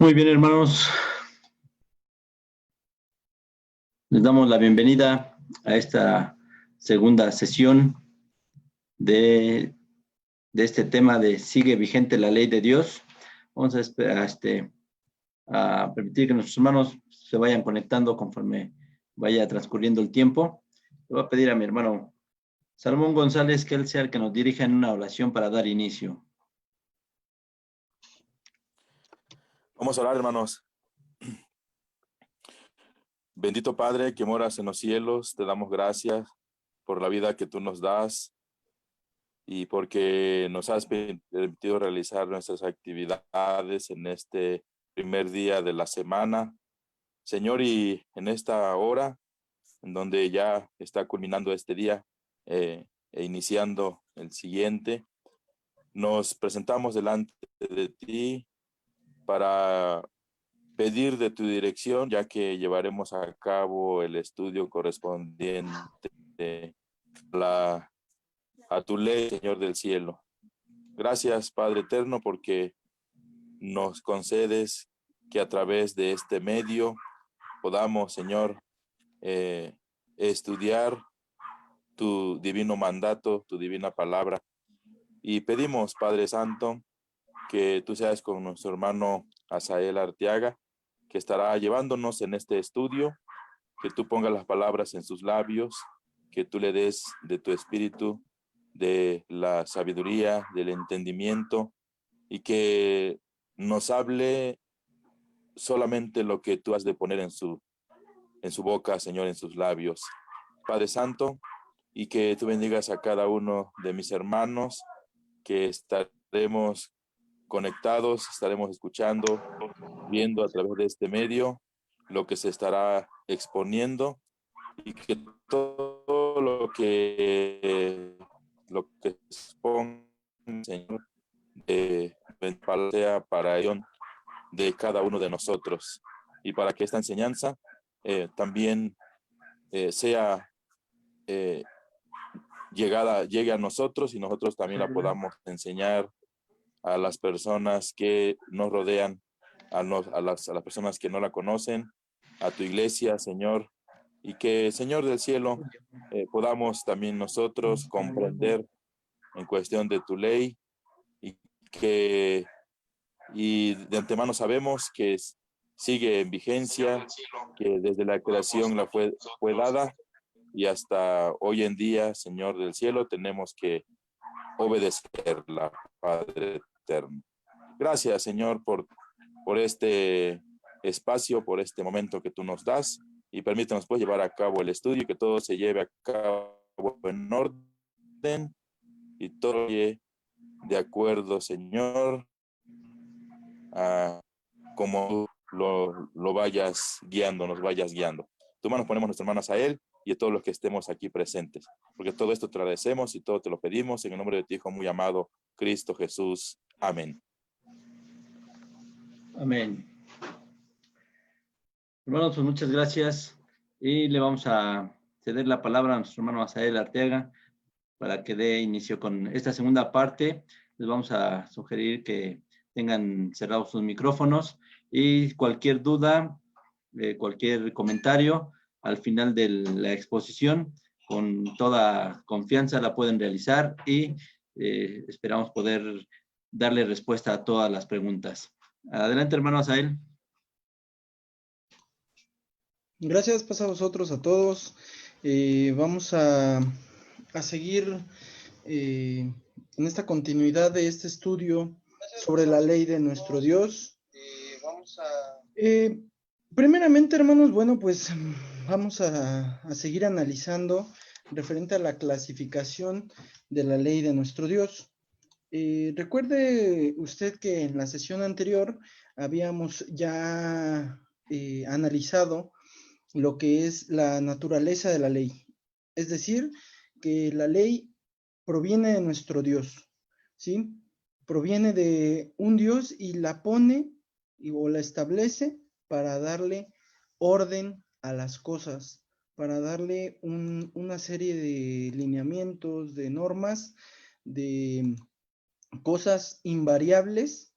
Muy bien, hermanos. Les damos la bienvenida a esta segunda sesión de este tema de ¿sigue vigente la ley de Dios? Vamos a esperar, a permitir que nuestros hermanos se vayan conectando conforme vaya transcurriendo el tiempo. Le voy a pedir a mi hermano Salomón González que él sea el que nos dirija en una oración para dar inicio. Vamos a orar, hermanos. Bendito Padre que moras en los cielos, te damos gracias por la vida que tú nos das y porque nos has permitido realizar nuestras actividades en este primer día de la semana. Señor, y en esta hora, en donde ya está culminando este día e iniciando el siguiente, nos presentamos delante de ti para pedir de tu dirección, ya que llevaremos a cabo el estudio correspondiente a tu ley, Señor del cielo. Gracias, Padre eterno, porque nos concedes que a través de este medio podamos, Señor, estudiar tu divino mandato, tu divina palabra. Y pedimos, Padre Santo, que tú seas con nuestro hermano Asael Arteaga, que estará llevándonos en este estudio, que tú pongas las palabras en sus labios, que tú le des de tu espíritu, de la sabiduría, del entendimiento, y que nos hable solamente lo que tú has de poner en su boca, Señor, en sus labios. Padre Santo, y que tú bendigas a cada uno de mis hermanos, que estaremos conectados, estaremos escuchando, viendo a través de este medio lo que se estará exponiendo, y que todo lo que exponga, Señor, sea para ello de cada uno de nosotros, y para que esta enseñanza también sea llegue a nosotros, y nosotros también la podamos enseñar a las personas que nos rodean, a las personas que no la conocen, a tu iglesia, Señor, y que, Señor del cielo, podamos también nosotros comprender en cuestión de tu ley, y de antemano sabemos que sigue en vigencia, que desde la creación fue dada, y hasta hoy en día, Señor del cielo, tenemos que obedecerla, Padre eterno. Gracias, Señor, por este espacio, por este momento que tú nos das, y permítanos pues llevar a cabo el estudio, y que todo se lleve a cabo en orden, y todo de acuerdo, Señor, a como lo vayas guiando, nos vayas guiando. Tu mano ponemos nuestras manos a él y a todos los que estemos aquí presentes, porque todo esto te agradecemos y todo te lo pedimos en el nombre de tu Hijo muy amado, Cristo Jesús. Amén. Amén. Hermanos, pues muchas gracias, y le vamos a ceder la palabra a nuestro hermano Asael Arteaga para que dé inicio con esta segunda parte. Les vamos a sugerir que tengan cerrados sus micrófonos, y cualquier duda, cualquier comentario al final de la exposición, con toda confianza la pueden realizar, y esperamos poder darle respuesta a todas las preguntas. Adelante, hermano Asael. Gracias, pues a vosotros, a todos. Vamos a seguir en esta continuidad de este estudio sobre la ley de nuestro Dios. Primeramente, hermanos, bueno, pues vamos a seguir analizando referente a la clasificación de la ley de nuestro Dios. Recuerde usted que en la sesión anterior habíamos ya analizado lo que es la naturaleza de la ley. Es decir, que la ley proviene de nuestro Dios, ¿sí? Proviene de un Dios y la pone o la establece para darle orden a las cosas, para darle una serie de lineamientos, de normas, de cosas invariables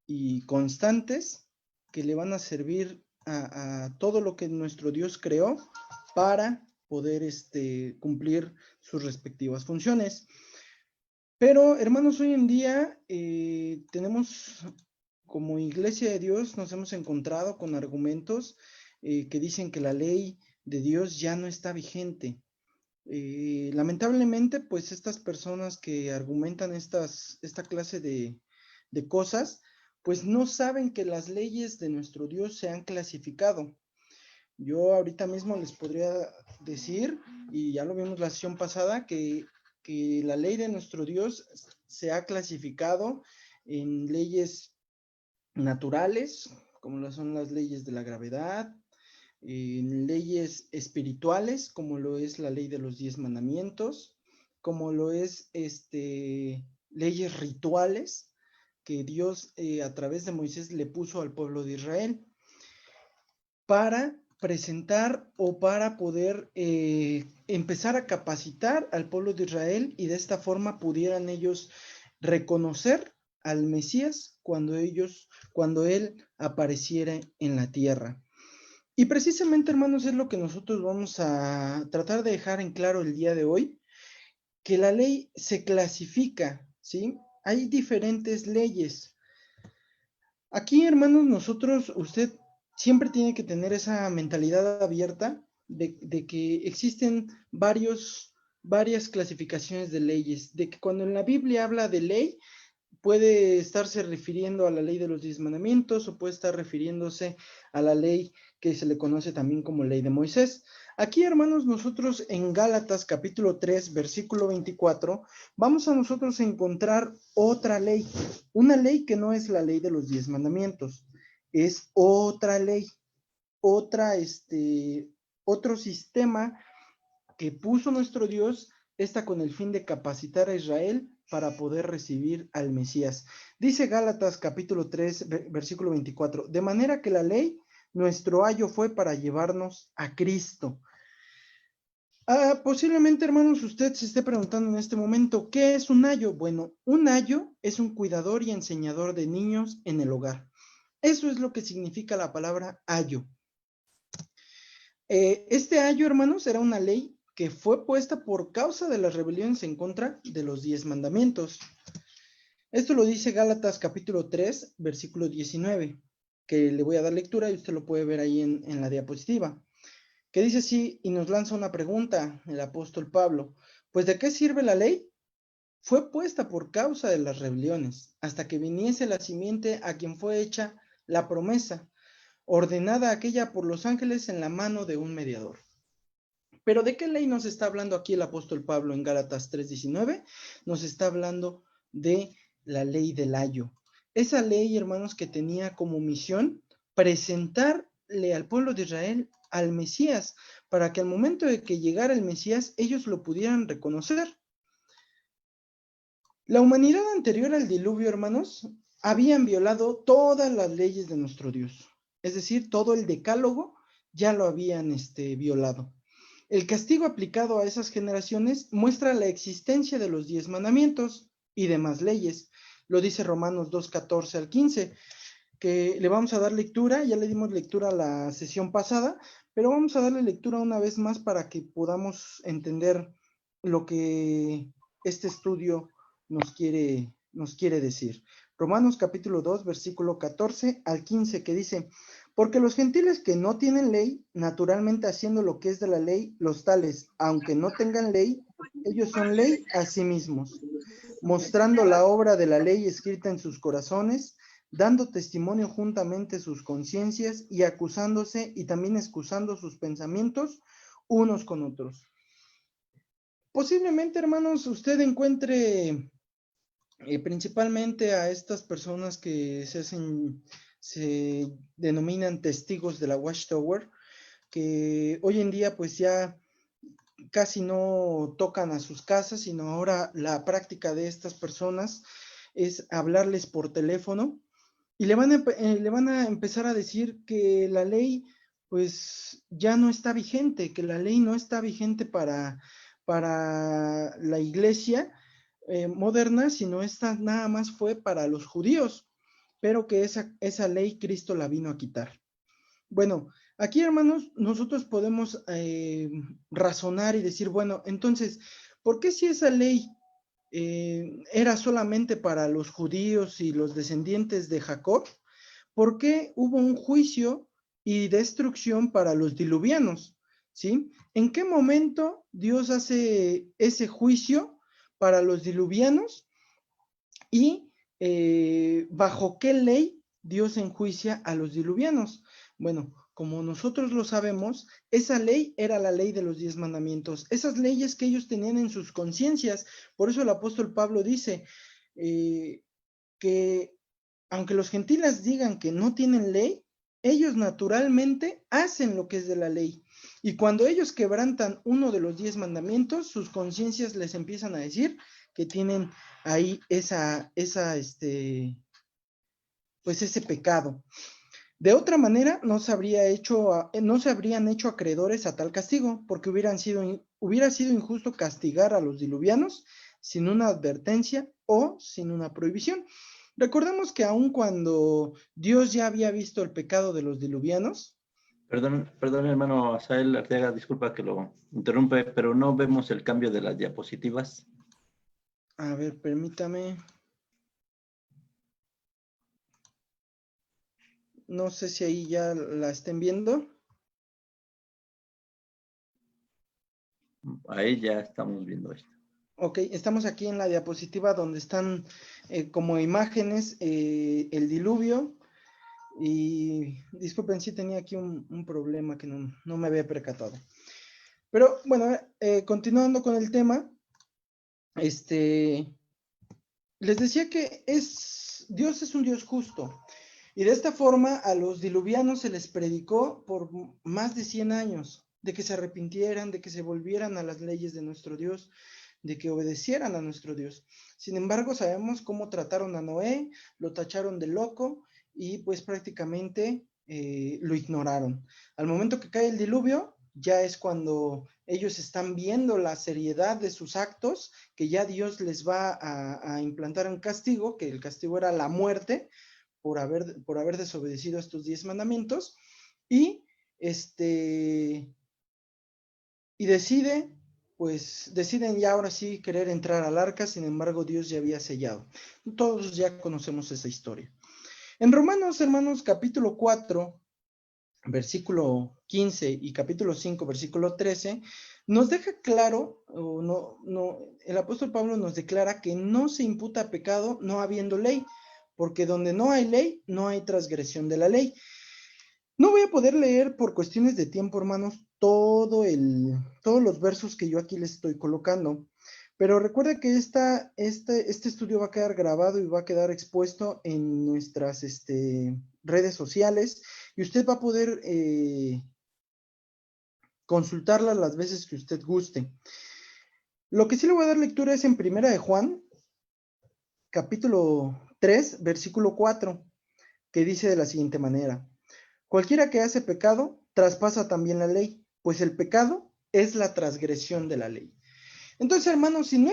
y constantes que le van a servir a todo lo que nuestro Dios creó para poder cumplir sus respectivas funciones. Pero, hermanos, hoy en día tenemos, como Iglesia de Dios, nos hemos encontrado con argumentos que dicen que la ley de Dios ya no está vigente. Lamentablemente, pues estas personas que argumentan esta clase de cosas, pues no saben que las leyes de nuestro Dios se han clasificado. Yo ahorita mismo les podría decir, y ya lo vimos la sesión pasada, que la ley de nuestro Dios se ha clasificado en leyes naturales, como lo son las leyes de la gravedad, en leyes espirituales, como lo es la ley de los 10 mandamientos, como lo es leyes rituales que Dios a través de Moisés le puso al pueblo de Israel para presentar o para poder empezar a capacitar al pueblo de Israel y de esta forma pudieran ellos reconocer al Mesías cuando él apareciera en la tierra. Y precisamente, hermanos, es lo que nosotros vamos a tratar de dejar en claro el día de hoy, que la ley se clasifica, ¿sí? Hay diferentes leyes. Aquí, hermanos, usted siempre tiene que tener esa mentalidad abierta de que existen varias clasificaciones de leyes, de que cuando en la Biblia habla de ley, puede estarse refiriendo a la ley de los 10 mandamientos o puede estar refiriéndose a la ley que se le conoce también como ley de Moisés. Aquí, hermanos, nosotros en Gálatas capítulo 3, versículo 24, vamos a nosotros a encontrar otra ley, una ley que no es la ley de los 10 mandamientos, es otra ley, otro sistema que puso nuestro Dios, esta con el fin de capacitar a Israel para poder recibir al Mesías. Dice Gálatas capítulo 3, versículo 24, de manera que la ley, nuestro ayo fue para llevarnos a Cristo. Posiblemente, hermanos, usted se esté preguntando en este momento, ¿qué es un ayo? Bueno, un ayo es un cuidador y enseñador de niños en el hogar. Eso es lo que significa la palabra ayo. Este ayo, hermanos, era una ley que fue puesta por causa de las rebeliones en contra de los 10 mandamientos. Esto lo dice Gálatas capítulo 3, versículo 19, que le voy a dar lectura y usted lo puede ver ahí en la diapositiva, que dice así, y nos lanza una pregunta el apóstol Pablo, pues ¿de qué sirve la ley? Fue puesta por causa de las rebeliones, hasta que viniese la simiente a quien fue hecha la promesa, ordenada aquella por los ángeles en la mano de un mediador. Pero ¿de qué ley nos está hablando aquí el apóstol Pablo en Gálatas 3:19? Nos está hablando de la ley del ayo. Esa ley, hermanos, que tenía como misión presentarle al pueblo de Israel al Mesías, para que al momento de que llegara el Mesías, ellos lo pudieran reconocer. La humanidad anterior al diluvio, hermanos, habían violado todas las leyes de nuestro Dios. Es decir, todo el decálogo ya lo habían violado. El castigo aplicado a esas generaciones muestra la existencia de los 10 mandamientos y demás leyes. Lo dice Romanos 2:14 al 15, que le vamos a dar lectura. Ya le dimos lectura a la sesión pasada, pero vamos a darle lectura una vez más para que podamos entender lo que este estudio nos quiere decir. Romanos capítulo 2, versículo 14 al 15, que dice, porque los gentiles que no tienen ley, naturalmente haciendo lo que es de la ley, los tales, aunque no tengan ley, ellos son ley a sí mismos, mostrando la obra de la ley escrita en sus corazones, dando testimonio juntamente sus conciencias y acusándose y también excusando sus pensamientos unos con otros. Posiblemente, hermanos, usted encuentre principalmente a estas personas que se denominan testigos de la Watchtower, que hoy en día pues ya casi no tocan a sus casas, sino ahora la práctica de estas personas es hablarles por teléfono y le van a empezar a decir que la ley pues ya no está vigente, que la ley no está vigente para la iglesia moderna, sino esta nada más fue para los judíos. pero que esa ley Cristo la vino a quitar. Bueno, aquí, hermanos, nosotros podemos razonar y decir, bueno, entonces, ¿por qué si esa ley era solamente para los judíos y los descendientes de Jacob? ¿Por qué hubo un juicio y destrucción para los diluvianos? ¿Sí? ¿En qué momento Dios hace ese juicio para los diluvianos? ¿Y bajo qué ley Dios enjuicia a los diluvianos? Bueno, como nosotros lo sabemos, esa ley era la ley de los 10 mandamientos, esas leyes que ellos tenían en sus conciencias. Por eso el apóstol Pablo dice que aunque los gentiles digan que no tienen ley, ellos naturalmente hacen lo que es de la ley. Y cuando ellos quebrantan uno de los 10 mandamientos, sus conciencias les empiezan a decir que tienen ahí pues ese pecado. De otra manera, no se habrían hecho acreedores a tal castigo, porque hubiera sido injusto castigar a los diluvianos sin una advertencia o sin una prohibición. Recordemos que aun cuando Dios ya había visto el pecado de los diluvianos. Perdón, hermano Asael Arteaga, disculpa que lo interrumpe, pero no vemos el cambio de las diapositivas. A ver, permítame. No sé si ahí ya la estén viendo. Ahí ya estamos viendo esto. Ok, estamos aquí en la diapositiva donde están como imágenes el diluvio. Y disculpen si tenía aquí un problema que no me había percatado. Pero bueno, continuando con el tema, les decía que Dios es un Dios justo. Y de esta forma a los diluvianos se les predicó por más de 100 años, de que se arrepintieran, de que se volvieran a las leyes de nuestro Dios, de que obedecieran a nuestro Dios. Sin embargo, sabemos cómo trataron a Noé, lo tacharon de loco y pues prácticamente lo ignoraron. Al momento que cae el diluvio, ya es cuando ellos están viendo la seriedad de sus actos, que ya Dios les va a implantar un castigo, que el castigo era la muerte, por haber desobedecido estos 10 mandamientos, y deciden ya ahora sí querer entrar al arca. Sin embargo, Dios ya había sellado. Todos ya conocemos esa historia. En Romanos, hermanos, capítulo 4, versículo 15 y capítulo 5, versículo 13, nos deja claro, el apóstol Pablo nos declara que no se imputa pecado no habiendo ley, porque donde no hay ley, no hay transgresión de la ley. No voy a poder leer por cuestiones de tiempo, hermanos, todos los versos que yo aquí les estoy colocando, pero recuerda que este estudio va a quedar grabado y va a quedar expuesto en nuestras redes sociales, y usted va a poder consultarla las veces que usted guste. Lo que sí le voy a dar lectura es en Primera de Juan, capítulo 3, versículo 4, que dice de la siguiente manera: cualquiera que hace pecado, traspasa también la ley, pues el pecado es la transgresión de la ley. Entonces, hermanos, si no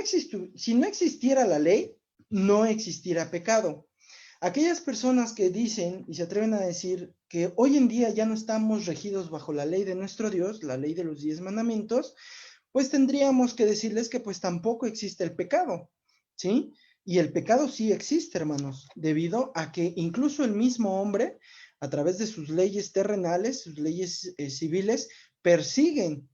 existiera la ley, no existiera pecado. Aquellas personas que dicen y se atreven a decir que hoy en día ya no estamos regidos bajo la ley de nuestro Dios, la ley de los 10 mandamientos, pues tendríamos que decirles que pues tampoco existe el pecado, ¿sí? Y el pecado sí existe, hermanos, debido a que incluso el mismo hombre, a través de sus leyes terrenales, sus leyes civiles, persiguen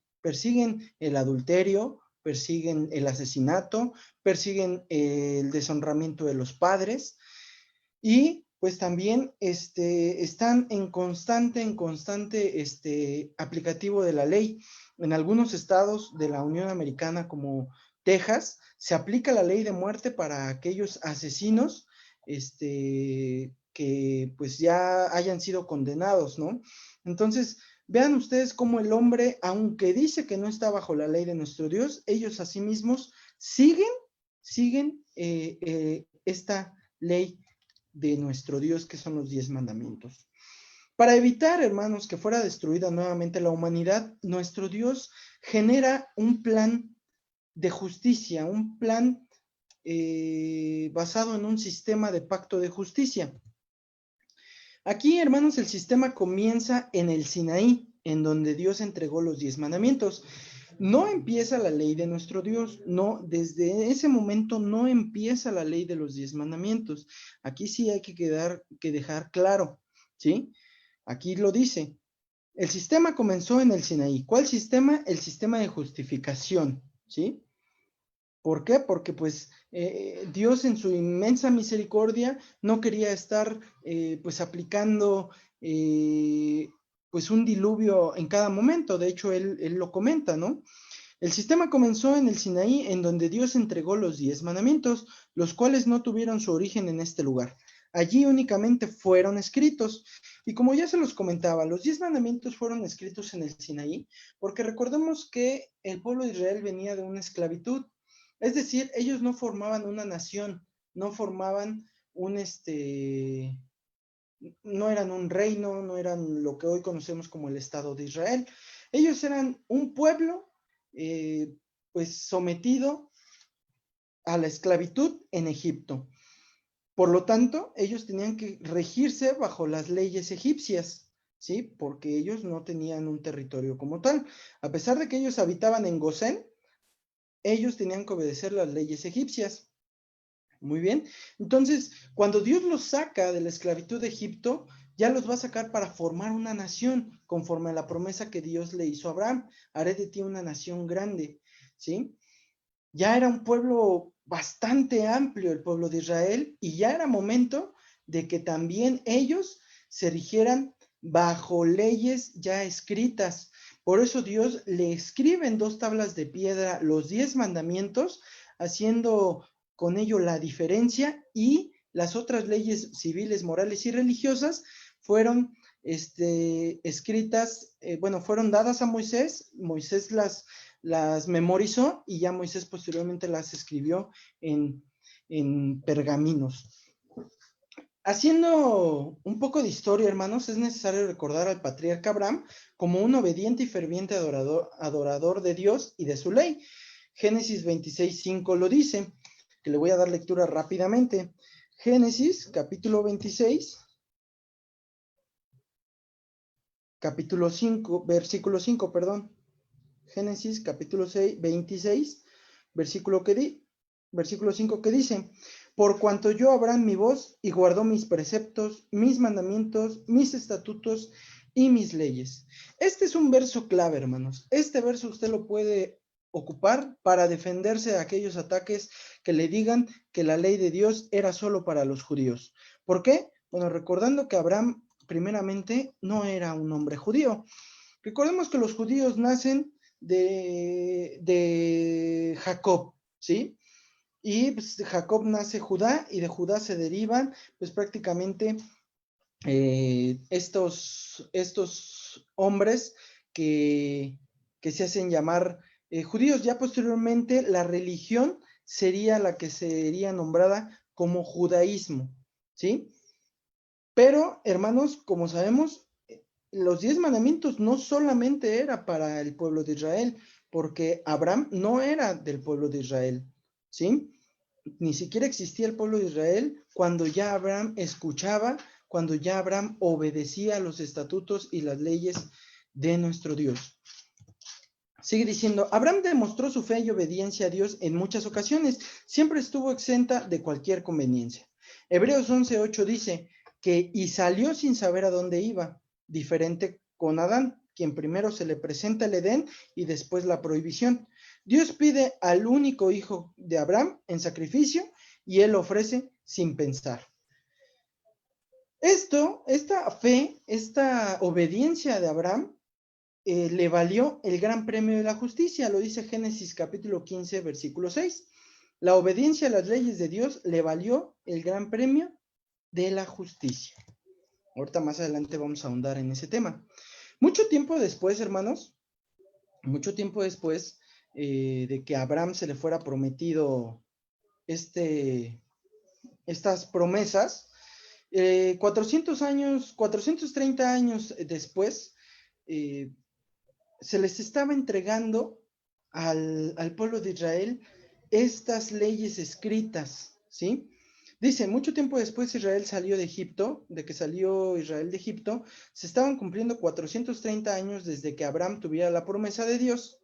el adulterio, persiguen el asesinato, persiguen el deshonramiento de los padres, y pues también están en constante aplicativo de la ley. En algunos estados de la Unión Americana, como Texas, se aplica la ley de muerte para aquellos asesinos que pues ya hayan sido condenados, ¿no? Entonces, vean ustedes cómo el hombre, aunque dice que no está bajo la ley de nuestro Dios, ellos asimismos siguen esta ley de nuestro Dios, que son los 10 mandamientos. Para evitar, hermanos, que fuera destruida nuevamente la humanidad, nuestro Dios genera un plan de justicia, un plan basado en un sistema de pacto de justicia. Aquí, hermanos, el sistema comienza en el Sinaí, en donde Dios entregó los 10 mandamientos. No empieza la ley de nuestro Dios, no, desde ese momento no empieza la ley de los 10 mandamientos. Aquí sí hay que dejar claro, ¿sí? Aquí lo dice. El sistema comenzó en el Sinaí. ¿Cuál sistema? El sistema de justificación, ¿sí? ¿Por qué? Porque pues Dios en su inmensa misericordia no quería estar pues aplicando pues un diluvio en cada momento. De hecho, él lo comenta, ¿no? El sistema comenzó en el Sinaí, en donde Dios entregó los 10 mandamientos, los cuales no tuvieron su origen en este lugar. Allí únicamente fueron escritos. Y como ya se los comentaba, los 10 mandamientos fueron escritos en el Sinaí, porque recordemos que el pueblo de Israel venía de una esclavitud. Es decir, ellos no formaban una nación, no formaban no eran un reino, no eran lo que hoy conocemos como el Estado de Israel. Ellos eran un pueblo pues sometido a la esclavitud en Egipto. Por lo tanto, ellos tenían que regirse bajo las leyes egipcias, ¿sí? Porque ellos no tenían un territorio como tal. A pesar de que ellos habitaban en Gosén, ellos tenían que obedecer las leyes egipcias. Muy bien. Entonces, cuando Dios los saca de la esclavitud de Egipto, ya los va a sacar para formar una nación, conforme a la promesa que Dios le hizo a Abraham. Haré de ti una nación grande, ¿sí? Ya era un pueblo bastante amplio, el pueblo de Israel, y ya era momento de que también ellos se rigieran bajo leyes ya escritas. Por eso Dios le escribe en 2 tablas de piedra los 10 mandamientos, haciendo con ello la diferencia, y las otras leyes civiles, morales y religiosas fueron escritas, fueron dadas a Moisés. Moisés las memorizó y ya Moisés posteriormente las escribió en pergaminos. Haciendo un poco de historia, hermanos, es necesario recordar al patriarca Abraham como un obediente y ferviente adorador de Dios y de su ley. Génesis 26:5 lo dice, que le voy a dar lectura rápidamente. Génesis, capítulo 26, capítulo 5, versículo 5, perdón. Génesis, capítulo 26, versículo 5, que dice: por cuanto oyó Abraham mi voz y guardó mis preceptos, mis mandamientos, mis estatutos y mis leyes. Este es un verso clave, hermanos. Este verso usted lo puede ocupar para defenderse de aquellos ataques que le digan que la ley de Dios era solo para los judíos. ¿Por qué? Bueno, recordando que Abraham primeramente no era un hombre judío. Recordemos que los judíos nacen de Jacob, ¿sí? Y pues, de Jacob nace Judá, y de Judá se derivan pues prácticamente estos hombres que se hacen llamar judíos. Ya posteriormente la religión sería la que sería nombrada como judaísmo, ¿sí? Pero, hermanos, como sabemos, los 10 mandamientos no solamente era para el pueblo de Israel, porque Abraham no era del pueblo de Israel, ¿sí? Ni siquiera existía el pueblo de Israel cuando ya Abraham escuchaba, cuando ya Abraham obedecía los estatutos y las leyes de nuestro Dios. Sigue diciendo: Abraham demostró su fe y obediencia a Dios en muchas ocasiones, siempre estuvo exenta de cualquier conveniencia. Hebreos 11:8 dice que y salió sin saber a dónde iba, diferente con Adán, quien primero se le presenta el Edén y después la prohibición. Dios pide al único hijo de Abraham en sacrificio y él ofrece sin pensar. Esta fe, esta obediencia de Abraham le valió el gran premio de la justicia, lo dice Génesis capítulo 15, versículo 6. La obediencia a las leyes de Dios le valió el gran premio de la justicia. Ahorita más adelante vamos a ahondar en ese tema. Mucho tiempo después, hermanos, de que a Abraham se le fuera prometido estas promesas, 430 años después, se les estaba entregando al pueblo de Israel estas leyes escritas, ¿sí? Dice, mucho tiempo después Israel salió de Egipto, de que salió Israel de Egipto, se estaban cumpliendo 430 años desde que Abraham tuviera la promesa de Dios.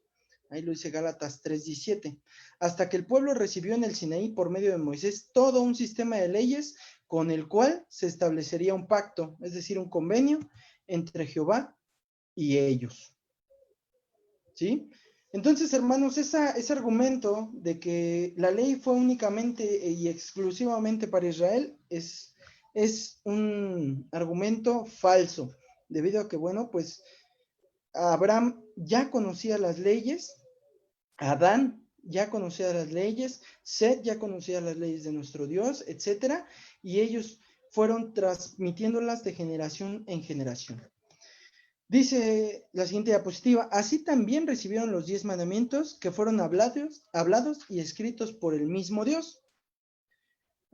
Ahí lo dice Gálatas 3:17. Hasta que el pueblo recibió en el Sinaí por medio de Moisés todo un sistema de leyes con el cual se establecería un pacto, es decir, un convenio entre Jehová y ellos. ¿Sí? Entonces, hermanos, ese argumento de que la ley fue únicamente y exclusivamente para Israel es un argumento falso, debido a que, bueno, pues Abraham ya conocía las leyes, Adán ya conocía las leyes, Set ya conocía las leyes de nuestro Dios, etcétera, y ellos fueron transmitiéndolas de generación en generación. Dice la siguiente diapositiva, así también recibieron los 10 mandamientos que fueron hablados y escritos por el mismo Dios.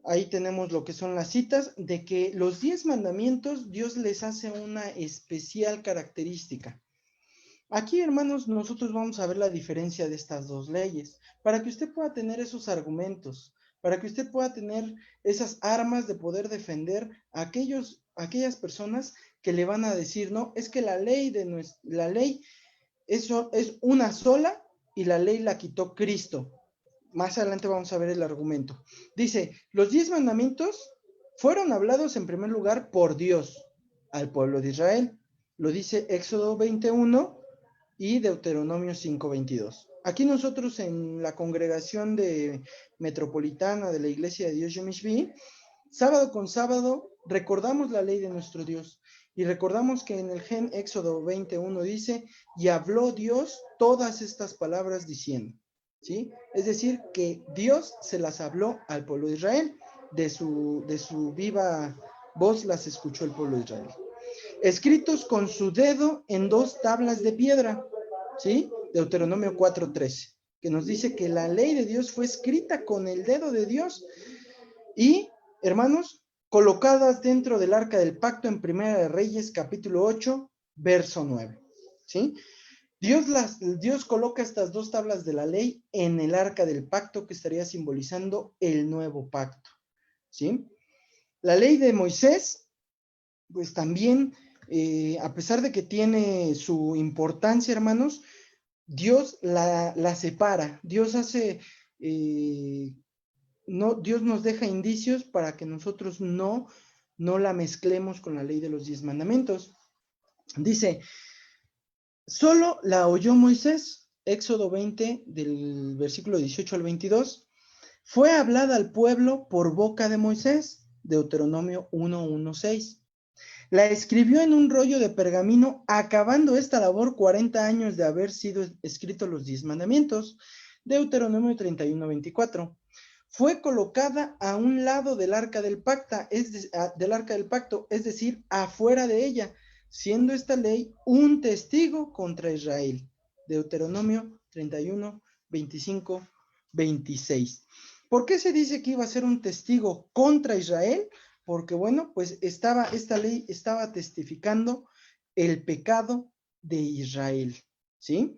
Ahí tenemos lo que son las citas de que los 10 mandamientos Dios les hace una especial característica. Aquí, hermanos, nosotros vamos a ver la diferencia de estas dos leyes, para que usted pueda tener esos argumentos, para que usted pueda tener esas armas de poder defender a aquellas personas que le van a decir, no, es que la ley es una sola y la ley la quitó Cristo. Más adelante vamos a ver el argumento. Dice, los 10 mandamientos fueron hablados en primer lugar por Dios al pueblo de Israel. Lo dice Éxodo 21 y Deuteronomio 5:22. Aquí nosotros en la congregación metropolitana de la Iglesia de Dios Yomishvi, sábado con sábado recordamos la ley de nuestro Dios y recordamos que en el Éxodo 21 dice, y habló Dios todas estas palabras diciendo, ¿sí? Es decir, que Dios se las habló al pueblo de Israel, de su viva voz las escuchó el pueblo de Israel. Escritos con su dedo en 2 tablas de piedra, ¿sí? Deuteronomio 4:13, que nos dice que la ley de Dios fue escrita con el dedo de Dios y, hermanos, colocadas dentro del arca del pacto en Primera de Reyes, capítulo 8, verso 9, ¿sí? Dios coloca estas 2 tablas de la ley en el arca del pacto que estaría simbolizando el nuevo pacto, ¿sí? La ley de Moisés, pues también, a pesar de que tiene su importancia, hermanos, Dios la separa. Dios hace, Dios nos deja indicios para que nosotros no la mezclemos con la ley de los 10 mandamientos. Dice, solo la oyó Moisés, Éxodo 20, del versículo 18 al 22, fue hablada al pueblo por boca de Moisés, Deuteronomio 1:1-6. La escribió en un rollo de pergamino, acabando esta labor 40 años de haber sido escritos los 10 mandamientos, Deuteronomio 31:24. Fue colocada a un lado del arca del pacto, es decir, afuera de ella, siendo esta ley un testigo contra Israel. Deuteronomio 31:25-26. ¿Por qué se dice que iba a ser un testigo contra Israel? Porque, bueno, pues esta ley estaba testificando el pecado de Israel, ¿sí?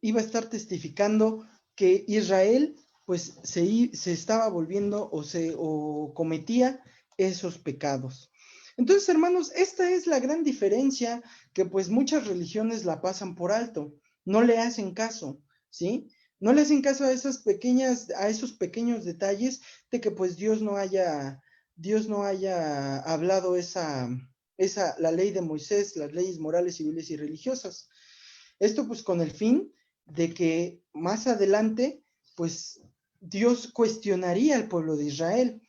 Iba a estar testificando que Israel, pues, se estaba volviendo o cometía esos pecados. Entonces, hermanos, esta es la gran diferencia que, pues, muchas religiones la pasan por alto, no le hacen caso, ¿sí? No le hacen caso a esos pequeños detalles de que, pues, Dios no haya hablado la ley de Moisés, las leyes morales, civiles y religiosas. Esto pues con el fin de que más adelante pues Dios cuestionaría al pueblo de Israel.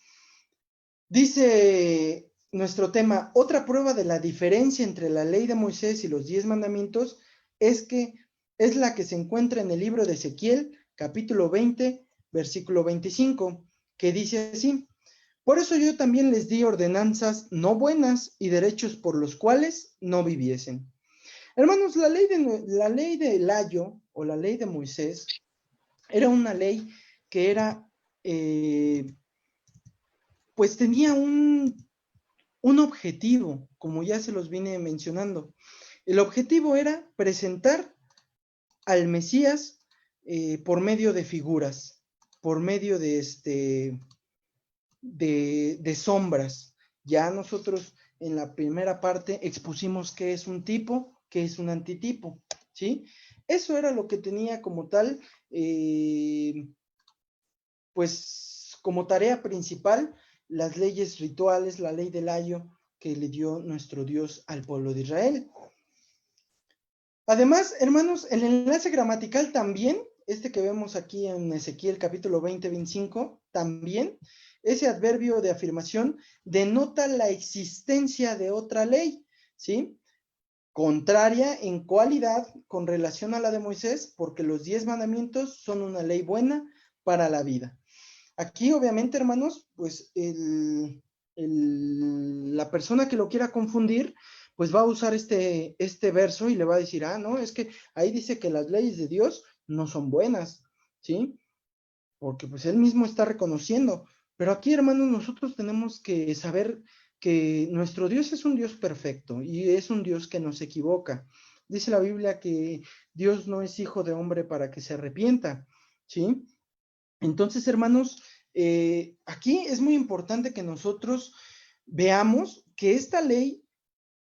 Dice nuestro tema, otra prueba de la diferencia entre la ley de Moisés y los 10 mandamientos es la que se encuentra en el libro de Ezequiel, capítulo 20, versículo 25, que dice así: por eso yo también les di ordenanzas no buenas y derechos por los cuales no viviesen. Hermanos, la ley de Layo o la ley de Moisés era una ley que era, pues tenía un objetivo, como ya se los vine mencionando. El objetivo era presentar al Mesías por medio de figuras, por medio de de sombras. Ya nosotros en la primera parte expusimos qué es un tipo, qué es un antitipo, ¿sí? Eso era lo que tenía como tal, pues como tarea principal, las leyes rituales, la ley del ayo que le dio nuestro Dios al pueblo de Israel. Además, hermanos, el enlace gramatical también, este que vemos aquí en Ezequiel capítulo 20-25, también, ese adverbio de afirmación denota la existencia de otra ley, ¿sí? Contraria en cualidad con relación a la de Moisés, porque los 10 mandamientos son una ley buena para la vida. Aquí, obviamente, hermanos, pues la persona que lo quiera confundir, pues va a usar este verso y le va a decir, no, es que ahí dice que las leyes de Dios no son buenas, ¿sí? Porque pues él mismo está reconociendo. Pero aquí, hermanos, nosotros tenemos que saber que nuestro Dios es un Dios perfecto y es un Dios que no se equivoca. Dice la Biblia que Dios no es hijo de hombre para que se arrepienta, ¿sí? Entonces, hermanos, aquí es muy importante que nosotros veamos que esta ley,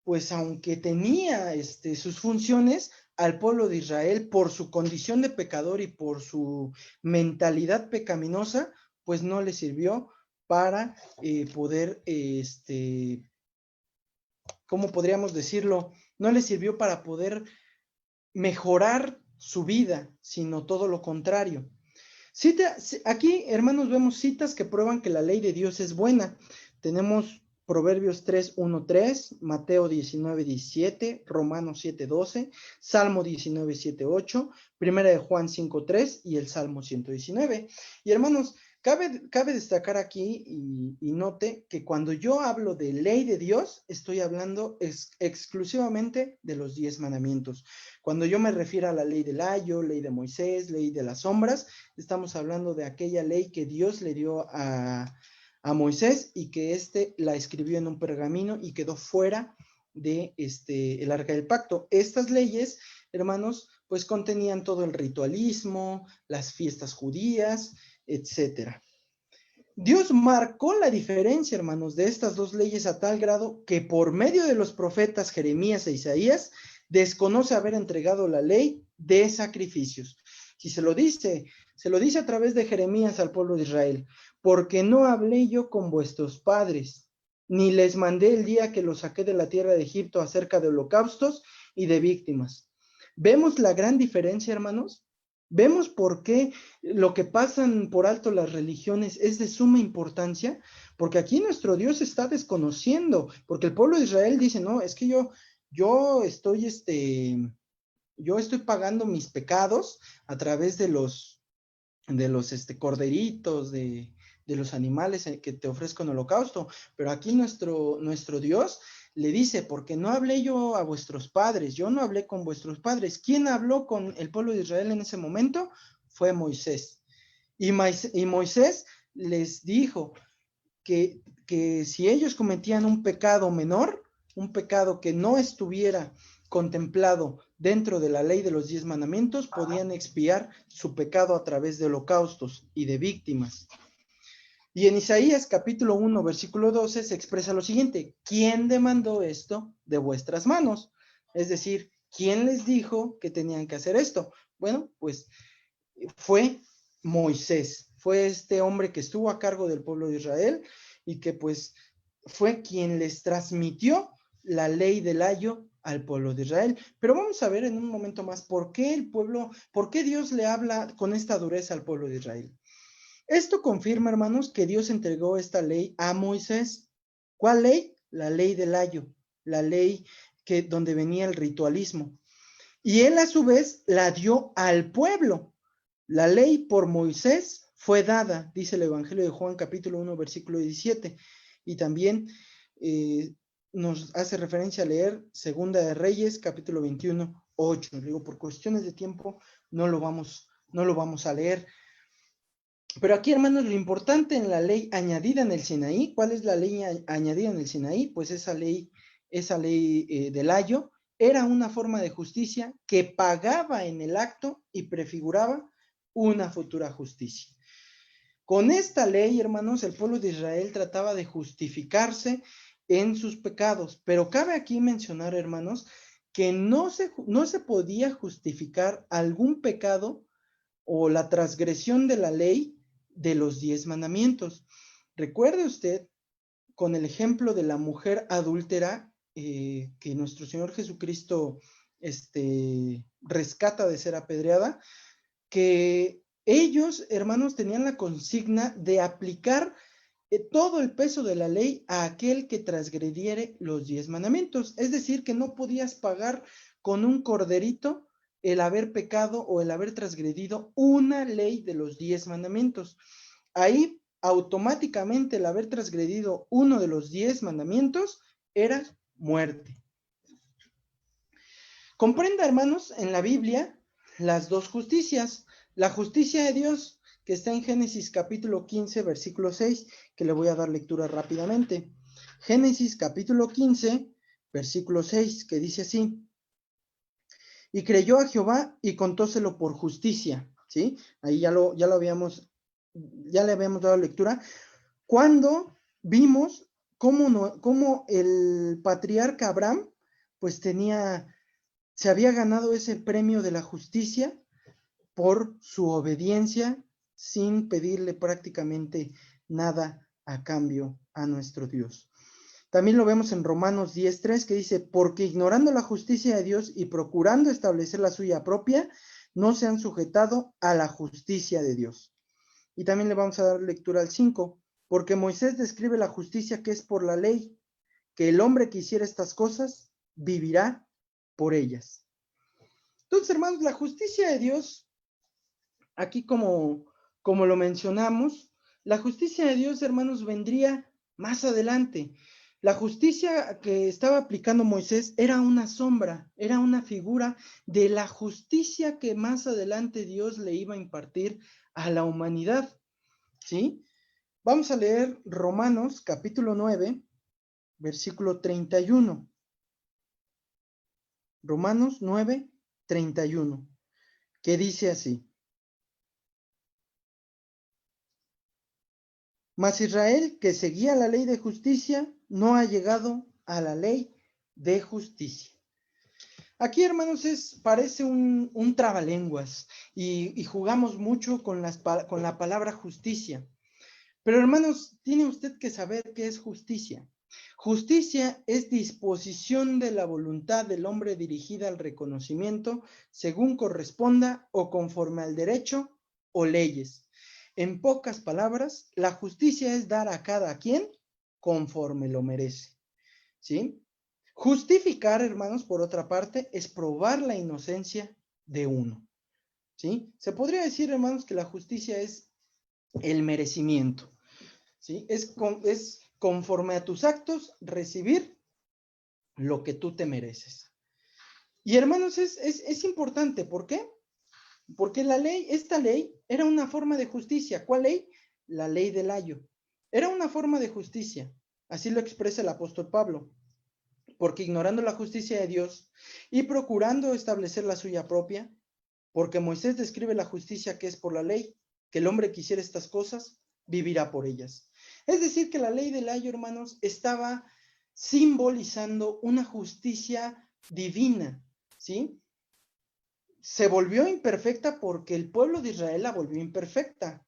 pues aunque tenía sus funciones, al pueblo de Israel, por su condición de pecador y por su mentalidad pecaminosa, pues no le sirvió para poder, ¿cómo podríamos decirlo? No le sirvió para poder mejorar su vida, sino todo lo contrario. Aquí, hermanos, vemos citas que prueban que la ley de Dios es buena. Tenemos Proverbios 3:1-3, Mateo 19:17, Romanos 7:12, Salmo 19:7-8, Primera de Juan 5:3 y el Salmo 119. Y hermanos, cabe destacar aquí y note que cuando yo hablo de ley de Dios, estoy hablando exclusivamente de los 10 mandamientos. Cuando yo me refiero a la ley del ayo, ley de Moisés, ley de las sombras, estamos hablando de aquella ley que Dios le dio a Moisés y que la escribió en un pergamino y quedó fuera de el arca del pacto. Estas leyes, hermanos, pues contenían todo el ritualismo, las fiestas judías, etcétera. Dios marcó la diferencia, hermanos, de estas dos leyes a tal grado que por medio de los profetas Jeremías e Isaías desconoce haber entregado la ley de sacrificios. Si se lo dice a través de Jeremías al pueblo de Israel, porque no hablé yo con vuestros padres, ni les mandé el día que los saqué de la tierra de Egipto acerca de holocaustos y de víctimas. ¿Vemos la gran diferencia, hermanos? ¿Vemos por qué lo que pasan por alto las religiones es de suma importancia? Porque aquí nuestro Dios está desconociendo, porque el pueblo de Israel dice, no, es que yo estoy pagando mis pecados a través de los corderitos, de los animales que te ofrezco en holocausto, pero aquí nuestro Dios le dice, porque no hablé yo a vuestros padres, yo no hablé con vuestros padres. ¿Quién habló con el pueblo de Israel en ese momento? Fue Moisés. Y Moisés les dijo que si ellos cometían un pecado menor, un pecado que no estuviera contemplado dentro de la ley de los 10 mandamientos, podían expiar su pecado a través de holocaustos y de víctimas. Y en Isaías capítulo 1, versículo 12 se expresa lo siguiente: ¿quién demandó esto de vuestras manos? Es decir, ¿quién les dijo que tenían que hacer esto? Bueno, pues fue Moisés, fue este hombre que estuvo a cargo del pueblo de Israel y que pues fue quien les transmitió la ley del ayo al pueblo de Israel. Pero vamos a ver en un momento más por qué Dios le habla con esta dureza al pueblo de Israel. Esto confirma, hermanos, que Dios entregó esta ley a Moisés. ¿Cuál ley? La ley del ayo, la ley donde venía el ritualismo. Y él a su vez la dio al pueblo. La ley por Moisés fue dada, dice el Evangelio de Juan capítulo 1, versículo 17. Y también nos hace referencia a leer Segunda de Reyes capítulo 21, 8. Digo, por cuestiones de tiempo no lo vamos a leer. Pero aquí, hermanos, lo importante en la ley añadida en el Sinaí, ¿cuál es la ley añadida en el Sinaí? Pues esa ley del ayo era una forma de justicia que pagaba en el acto y prefiguraba una futura justicia. Con esta ley, hermanos, el pueblo de Israel trataba de justificarse en sus pecados, pero cabe aquí mencionar, hermanos, que no se podía justificar algún pecado o la transgresión de la ley de los 10 mandamientos. Recuerde usted, con el ejemplo de la mujer adúltera, que nuestro Señor Jesucristo rescata de ser apedreada, que ellos, hermanos, tenían la consigna de aplicar todo el peso de la ley a aquel que transgrediere los 10 mandamientos. Es decir, que no podías pagar con un corderito el haber pecado o el haber transgredido una ley de los 10 mandamientos. Ahí automáticamente el haber transgredido uno de los 10 mandamientos era muerte. Comprenda, hermanos, en la Biblia las dos justicias. La justicia de Dios, que está en Génesis capítulo 15, versículo 6, que le voy a dar lectura rápidamente. Génesis capítulo 15, versículo 6, que dice así: y creyó a Jehová y contóselo por justicia, ¿sí? Ahí ya le habíamos dado lectura, cuando vimos cómo el patriarca Abraham, pues se había ganado ese premio de la justicia por su obediencia, sin pedirle prácticamente nada a cambio a nuestro Dios. También lo vemos en Romanos 10:3, que dice: porque ignorando la justicia de Dios y procurando establecer la suya propia, no se han sujetado a la justicia de Dios. Y también le vamos a dar lectura al 5, porque Moisés describe la justicia que es por la ley, que el hombre que hiciera estas cosas vivirá por ellas. Entonces, hermanos, la justicia de Dios, aquí como lo mencionamos, la justicia de Dios, hermanos, vendría más adelante. La justicia que estaba aplicando Moisés era una sombra, era una figura de la justicia que más adelante Dios le iba a impartir a la humanidad, ¿sí? Vamos a leer Romanos capítulo 9, versículo 31. Romanos 9, 31, que dice así: mas Israel, que seguía la ley de justicia, no ha llegado a la ley de justicia. Aquí, hermanos, parece un trabalenguas y jugamos mucho con la palabra justicia. Pero, hermanos, tiene usted que saber qué es justicia. Justicia es disposición de la voluntad del hombre dirigida al reconocimiento según corresponda o conforme al derecho o leyes. En pocas palabras, la justicia es dar a cada quien conforme lo merece, ¿sí? Justificar, hermanos, por otra parte, es probar la inocencia de uno, ¿sí? Se podría decir, hermanos, que la justicia es el merecimiento, ¿sí? Es conforme a tus actos recibir lo que tú te mereces. Y, hermanos, es importante. ¿Por qué? Porque esta ley era una forma de justicia. ¿Cuál ley? La ley del ayo. Era una forma de justicia. Así lo expresa el apóstol Pablo. Porque ignorando la justicia de Dios y procurando establecer la suya propia, porque Moisés describe la justicia que es por la ley, que el hombre que hiciera estas cosas vivirá por ellas. Es decir, que la ley del ayo, hermanos, estaba simbolizando una justicia divina, ¿sí? Se volvió imperfecta porque el pueblo de Israel la volvió imperfecta,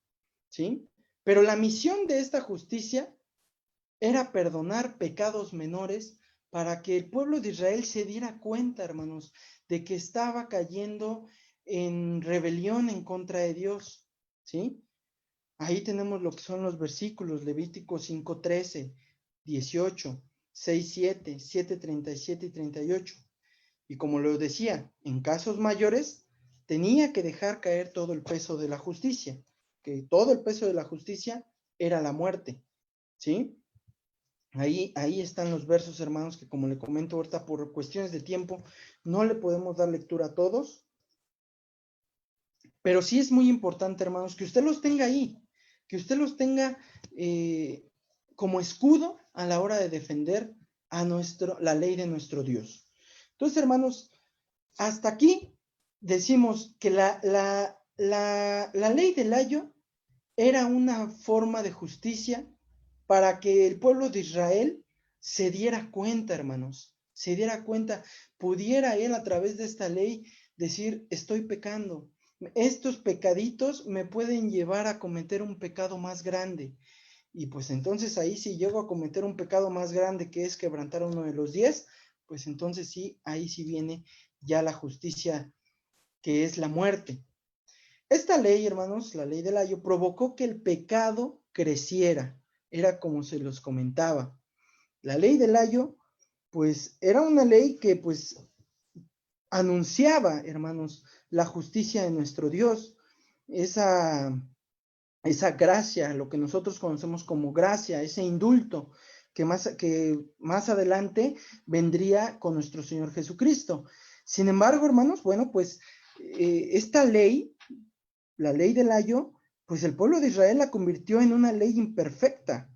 ¿sí? Pero la misión de esta justicia era perdonar pecados menores para que el pueblo de Israel se diera cuenta, hermanos, de que estaba cayendo en rebelión en contra de Dios, ¿sí? Ahí tenemos lo que son los versículos: Levítico 5:13, 18, 6:7, 7:37 y 38. Y como lo decía, en casos mayores tenía que dejar caer todo el peso de la justicia, que todo el peso de la justicia era la muerte, ¿sí? Ahí están los versos, hermanos, que como le comento ahorita, por cuestiones de tiempo, no le podemos dar lectura a todos. Pero sí es muy importante, hermanos, que usted los tenga ahí, que usted los tenga como escudo a la hora de defender la ley de nuestro Dios. Entonces, hermanos, hasta aquí decimos que la ley del ayo era una forma de justicia para que el pueblo de Israel se diera cuenta, hermanos, se diera cuenta, pudiera él a través de esta ley decir, estoy pecando. Estos pecaditos me pueden llevar a cometer un pecado más grande. Y pues entonces ahí si llego a cometer un pecado más grande, que es quebrantar uno de los 10, pues entonces sí, ahí sí viene ya la justicia, que es la muerte. Esta ley, hermanos, la ley del ayo, provocó que el pecado creciera. Era como se los comentaba. La ley del ayo, pues era una ley que pues anunciaba, hermanos, la justicia de nuestro Dios, esa gracia, lo que nosotros conocemos como gracia, ese indulto que más adelante vendría con nuestro Señor Jesucristo. Sin embargo, hermanos, bueno, pues esta ley, la ley del ayo, pues el pueblo de Israel la convirtió en una ley imperfecta,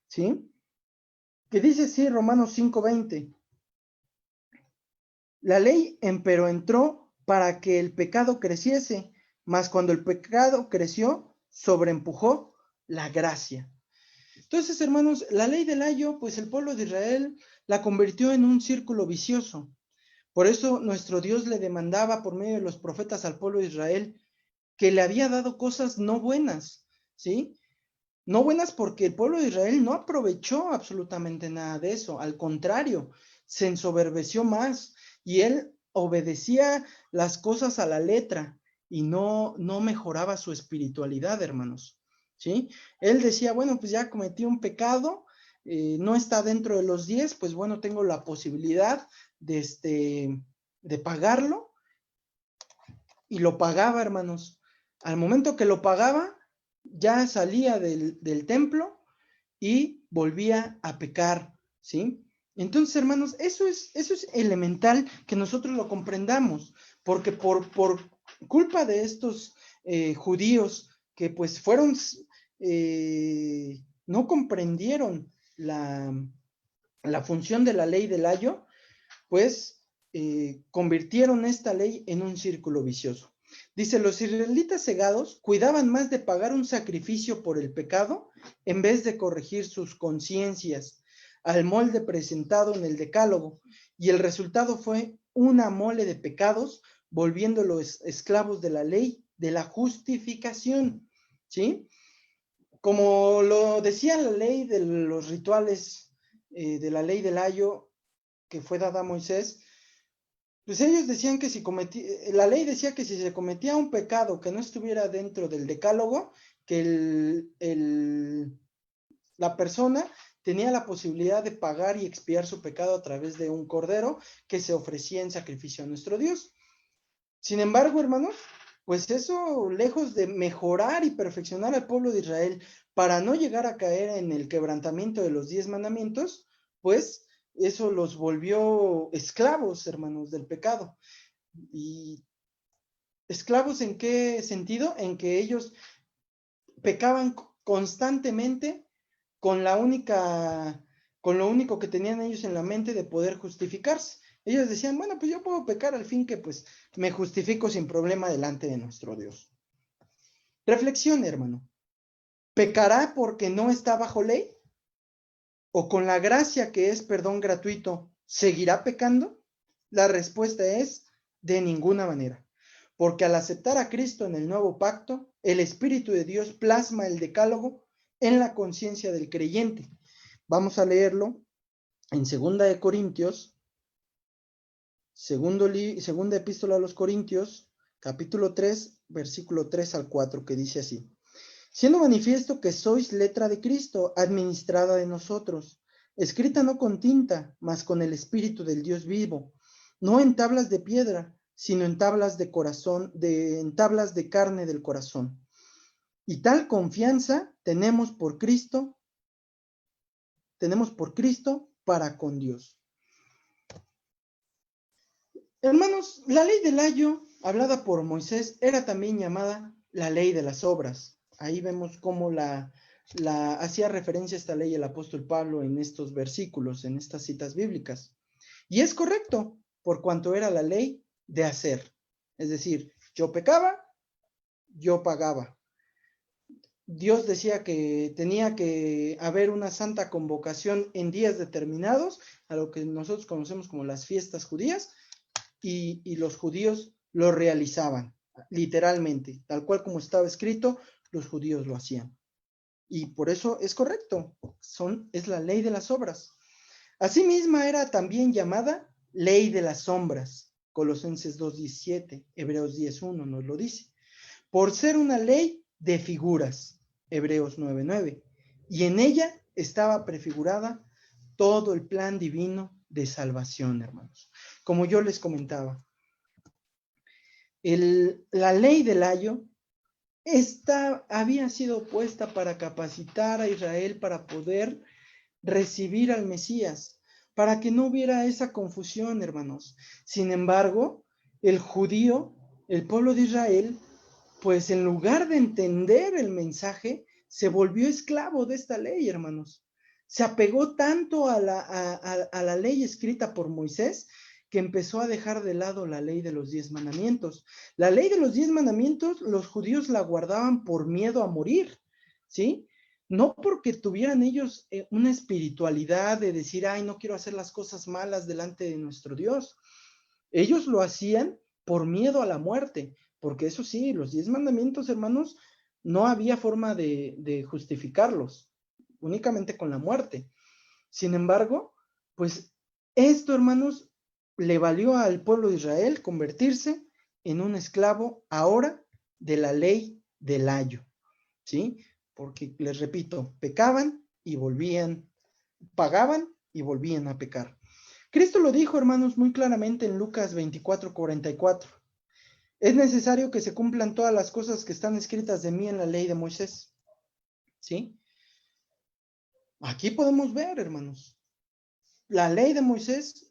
¿sí? Que dice así Romanos 5:20. La ley, empero, entró para que el pecado creciese, mas cuando el pecado creció, sobreempujó la gracia. Entonces, hermanos, la ley del ayo, pues el pueblo de Israel la convirtió en un círculo vicioso. Por eso nuestro Dios le demandaba por medio de los profetas al pueblo de Israel que le había dado cosas no buenas, ¿sí? No buenas porque el pueblo de Israel no aprovechó absolutamente nada de eso, al contrario, se ensoberbeció más y él obedecía las cosas a la letra y no mejoraba su espiritualidad, hermanos, ¿sí? Él decía, bueno, pues ya cometí un pecado, no está dentro de los 10, pues bueno, tengo la posibilidad de pagarlo, y lo pagaba, hermanos. Al momento que lo pagaba, ya salía del templo y volvía a pecar, ¿sí? Entonces, hermanos, eso es elemental que nosotros lo comprendamos, porque por culpa de estos judíos que pues fueron, no comprendieron la función de la ley del ayo, pues convirtieron esta ley en un círculo vicioso. Dice, los israelitas cegados cuidaban más de pagar un sacrificio por el pecado en vez de corregir sus conciencias al molde presentado en el decálogo, y el resultado fue una mole de pecados, volviéndolos esclavos de la ley de la justificación, ¿sí? Como lo decía la ley de los rituales, de la ley del ayo que fue dada a Moisés, pues ellos decían que si la ley decía que si se cometía un pecado que no estuviera dentro del decálogo, que la persona tenía la posibilidad de pagar y expiar su pecado a través de un cordero que se ofrecía en sacrificio a nuestro Dios. Sin embargo, hermanos, pues eso, lejos de mejorar y perfeccionar al pueblo de Israel para no llegar a caer en el quebrantamiento de los 10 mandamientos, pues eso los volvió esclavos, hermanos, del pecado. ¿Y esclavos en qué sentido? En que ellos pecaban constantemente con lo único que tenían ellos en la mente de poder justificarse. Ellos decían, bueno, pues yo puedo pecar al fin que pues me justifico sin problema delante de nuestro Dios. Reflexión, hermano. ¿Pecará porque no está bajo ley? ¿O con la gracia que es perdón gratuito, seguirá pecando? La respuesta es de ninguna manera. Porque al aceptar a Cristo en el nuevo pacto, el Espíritu de Dios plasma el decálogo en la conciencia del creyente. Vamos a leerlo en 2 Corintios, segunda epístola a los Corintios, capítulo 3, versículo 3 al 4, que dice así: siendo manifiesto que sois letra de Cristo, administrada de nosotros, escrita no con tinta, mas con el Espíritu del Dios vivo, no en tablas de piedra, sino en tablas de corazón, en tablas de carne del corazón. Y tal confianza tenemos por Cristo para con Dios. Hermanos, la ley del ayo, hablada por Moisés, era también llamada la ley de las obras. Ahí vemos cómo hacía referencia a esta ley el apóstol Pablo en estos versículos, en estas citas bíblicas. Y es correcto, por cuanto era la ley de hacer. Es decir, yo pecaba, yo pagaba. Dios decía que tenía que haber una santa convocación en días determinados, a lo que nosotros conocemos como las fiestas judías, y los judíos lo realizaban, literalmente, tal cual como estaba escrito, los judíos lo hacían. Y por eso es correcto, es la ley de las obras. Asimisma era también llamada ley de las sombras, Colosenses 2:17, Hebreos 10:1 nos lo dice, por ser una ley de figuras, Hebreos 9:9, y en ella estaba prefigurada todo el plan divino de salvación, hermanos. Como yo les comentaba, la ley del ayo había sido puesta para capacitar a Israel para poder recibir al Mesías, para que no hubiera esa confusión, hermanos. Sin embargo, el judío, el pueblo de Israel, pues en lugar de entender el mensaje, se volvió esclavo de esta ley, hermanos. Se apegó tanto a la ley escrita por Moisés que empezó a dejar de lado la ley de los 10 mandamientos. La ley de los 10 mandamientos, los judíos la guardaban por miedo a morir, ¿sí? No porque tuvieran ellos una espiritualidad de decir, ay, no quiero hacer las cosas malas delante de nuestro Dios. Ellos lo hacían por miedo a la muerte, porque eso sí, los 10 mandamientos, hermanos, no había forma de justificarlos, únicamente con la muerte. Sin embargo, pues esto, hermanos, le valió al pueblo de Israel convertirse en un esclavo ahora de la ley del ayo, ¿sí? Porque, les repito, pecaban y volvían, pagaban y volvían a pecar. Cristo lo dijo, hermanos, muy claramente en Lucas 24:44. Es necesario que se cumplan todas las cosas que están escritas de mí en la ley de Moisés, ¿sí? Aquí podemos ver, hermanos, la ley de Moisés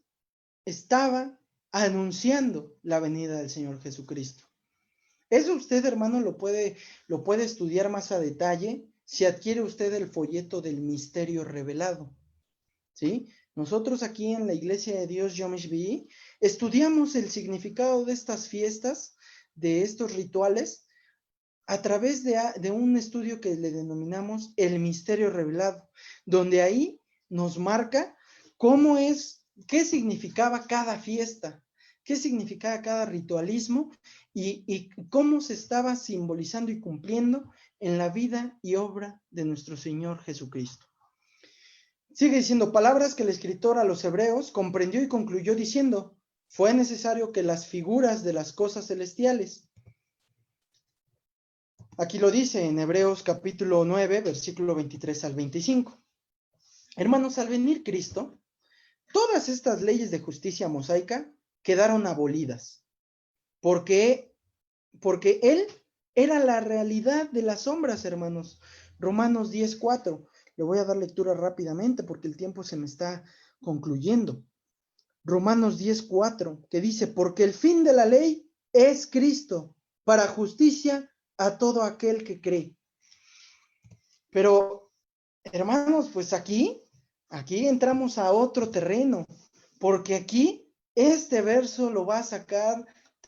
estaba anunciando la venida del Señor Jesucristo. Eso usted, hermano, lo puede estudiar más a detalle si adquiere usted el folleto del misterio revelado, ¿sí? Nosotros aquí en la Iglesia de Dios Yom Shvi'i estudiamos el significado de estas fiestas, de estos rituales, a través de un estudio que le denominamos el misterio revelado, donde ahí nos marca qué significaba cada fiesta, qué significaba cada ritualismo y cómo se estaba simbolizando y cumpliendo en la vida y obra de nuestro Señor Jesucristo. Sigue diciendo, palabras que el escritor a los hebreos comprendió y concluyó diciendo, fue necesario que las figuras de las cosas celestiales. Aquí lo dice en Hebreos capítulo 9, versículo 23 al 25. Hermanos, al venir Cristo, todas estas leyes de justicia mosaica quedaron abolidas, porque Él era la realidad de las sombras, hermanos. Romanos 10:4. Le voy a dar lectura rápidamente porque el tiempo se me está concluyendo. Romanos 10:4, que dice, porque el fin de la ley es Cristo, para justicia a todo aquel que cree. Pero, hermanos, pues aquí entramos a otro terreno, porque aquí este verso lo va a sacar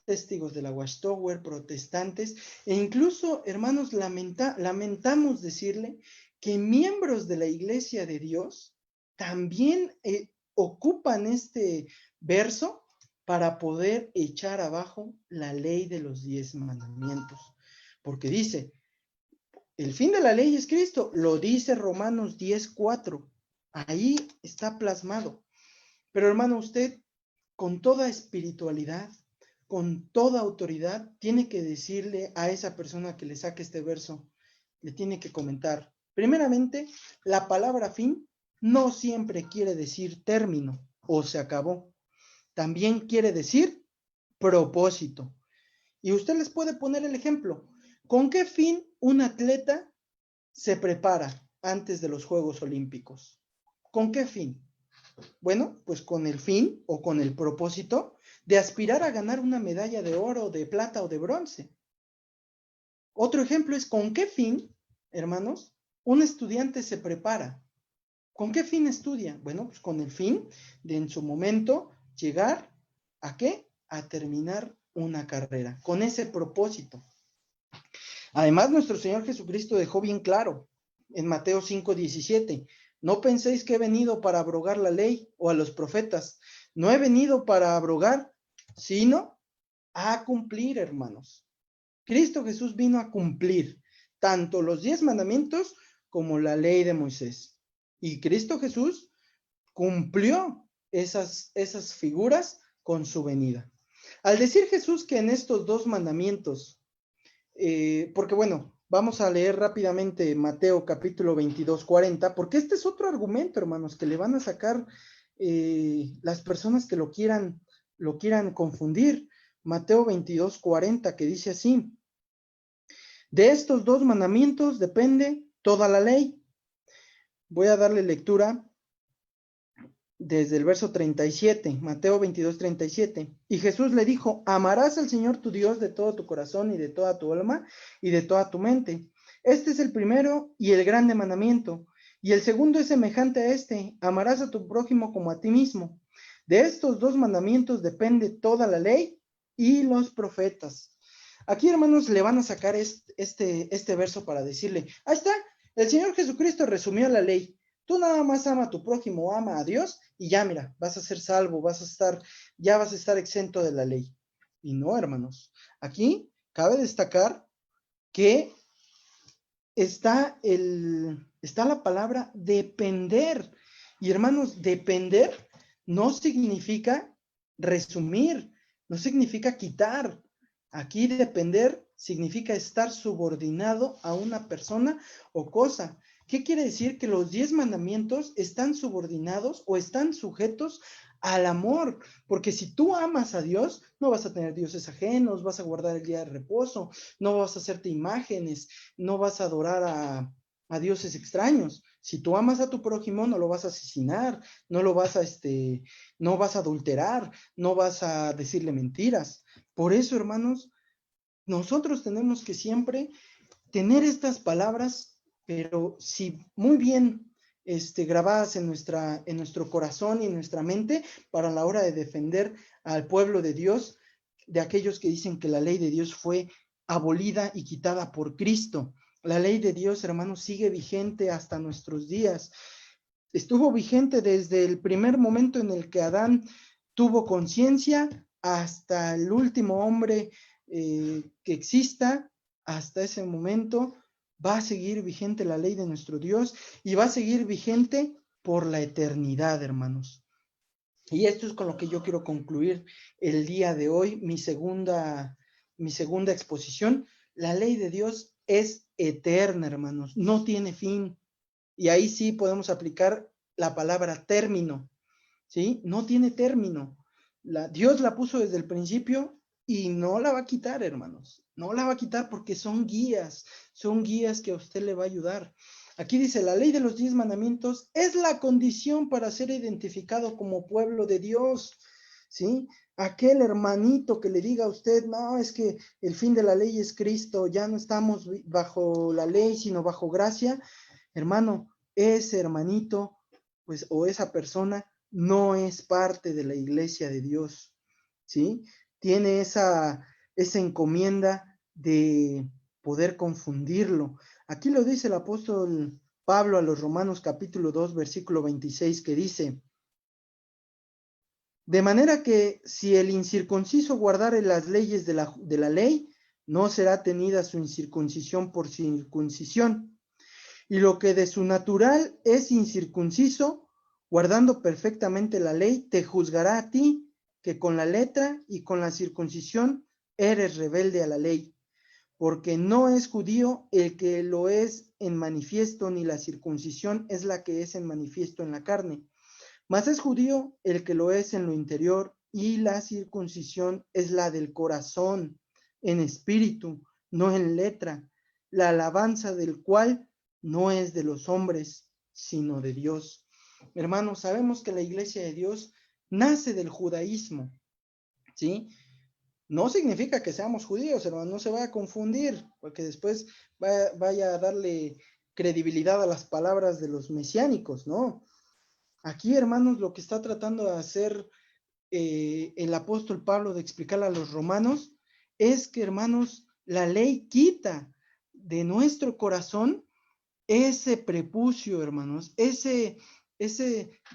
testigos de la Watchtower, protestantes, e incluso, hermanos, lamentamos decirle que miembros de la Iglesia de Dios también ocupan este verso para poder echar abajo la ley de los 10 mandamientos. Porque dice, el fin de la ley es Cristo, lo dice Romanos 10:4. Ahí está plasmado. Pero hermano, usted con toda espiritualidad, con toda autoridad, tiene que decirle a esa persona que le saque este verso, le tiene que comentar. Primeramente, la palabra fin no siempre quiere decir término o se acabó. También quiere decir propósito. Y usted les puede poner el ejemplo. ¿Con qué fin un atleta se prepara antes de los Juegos Olímpicos? ¿Con qué fin? Bueno, pues con el fin o con el propósito de aspirar a ganar una medalla de oro, de plata o de bronce. Otro ejemplo es ¿con qué fin, hermanos, un estudiante se prepara? ¿Con qué fin estudia? Bueno, pues con el fin de en su momento llegar ¿a qué? A terminar una carrera, con ese propósito. Además, nuestro Señor Jesucristo dejó bien claro en Mateo 5:17, no penséis que he venido para abrogar la ley o a los profetas. No he venido para abrogar, sino a cumplir, hermanos. Cristo Jesús vino a cumplir tanto los 10 mandamientos como la ley de Moisés. Y Cristo Jesús cumplió esas figuras con su venida. Al decir Jesús que en estos 2 mandamientos, porque bueno, vamos a leer rápidamente Mateo capítulo 22, 40, porque este es otro argumento, hermanos, que le van a sacar las personas que lo quieran confundir. Mateo 22, 40, que dice así: de estos 2 mandamientos depende toda la ley. Voy a darle lectura desde el verso 37, Mateo 22, 37. Y Jesús le dijo: amarás al Señor tu Dios de todo tu corazón y de toda tu alma y de toda tu mente. Este es el primero y el grande mandamiento. Y el segundo es semejante a este: amarás a tu prójimo como a ti mismo. De estos 2 mandamientos depende toda la ley y los profetas. Aquí, hermanos, le van a sacar este verso para decirle: ahí está, el Señor Jesucristo resumió la ley. Tú nada más ama a tu prójimo, ama a Dios, y ya mira, vas a ser salvo, ya vas a estar exento de la ley. Y no, hermanos. Aquí cabe destacar que está la palabra depender. Y hermanos, depender no significa resumir, no significa quitar. Aquí depender significa estar subordinado a una persona o cosa. ¿Qué quiere decir? Que los 10 mandamientos están subordinados o están sujetos al amor, porque si tú amas a Dios, no vas a tener dioses ajenos, vas a guardar el día de reposo, no vas a hacerte imágenes, no vas a adorar a dioses extraños. Si tú amas a tu prójimo, no lo vas a asesinar, no vas a adulterar, no vas a decirle mentiras. Por eso, hermanos, nosotros tenemos que siempre tener estas palabras, pero sí muy bien grabadas en nuestro corazón y en nuestra mente, para la hora de defender al pueblo de Dios, de aquellos que dicen que la ley de Dios fue abolida y quitada por Cristo. La ley de Dios, hermanos, sigue vigente hasta nuestros días. Estuvo vigente desde el primer momento en el que Adán tuvo conciencia hasta el último hombre que exista. Hasta ese momento va a seguir vigente la ley de nuestro Dios y va a seguir vigente por la eternidad, hermanos. Y esto es con lo que yo quiero concluir el día de hoy, mi segunda exposición. La ley de Dios es eterna, hermanos, no tiene fin. Y ahí sí podemos aplicar la palabra término, ¿sí? No tiene término. Dios la puso desde el principio y no la va a quitar, hermanos. No la va a quitar porque son guías que a usted le va a ayudar. Aquí dice: la ley de los 10 mandamientos es la condición para ser identificado como pueblo de Dios, ¿sí? Aquel hermanito que le diga a usted: no, es que el fin de la ley es Cristo, ya no estamos bajo la ley, sino bajo gracia. Hermano, ese hermanito, pues, o esa persona no es parte de la iglesia de Dios, ¿sí? Tiene esa encomienda de poder confundirlo. Aquí lo dice el apóstol Pablo a los Romanos capítulo 2, versículo 26, que dice: de manera que si el incircunciso guardare las leyes de la ley, no será tenida su incircuncisión por circuncisión. Y lo que de su natural es incircunciso, guardando perfectamente la ley, te juzgará a ti, que con la letra y con la circuncisión eres rebelde a la ley. Porque no es judío el que lo es en manifiesto, ni la circuncisión es la que es en manifiesto en la carne. Mas es judío el que lo es en lo interior, y la circuncisión es la del corazón, en espíritu, no en letra, la alabanza del cual no es de los hombres, sino de Dios. Hermanos, sabemos que la iglesia de Dios nace del judaísmo, ¿sí? No significa que seamos judíos, hermano, no se va a confundir, porque después vaya a darle credibilidad a las palabras de los mesiánicos, ¿no? Aquí, hermanos, lo que está tratando de hacer el apóstol Pablo, de explicarle a los romanos, es que, hermanos, la ley quita de nuestro corazón ese prepucio, hermanos, ese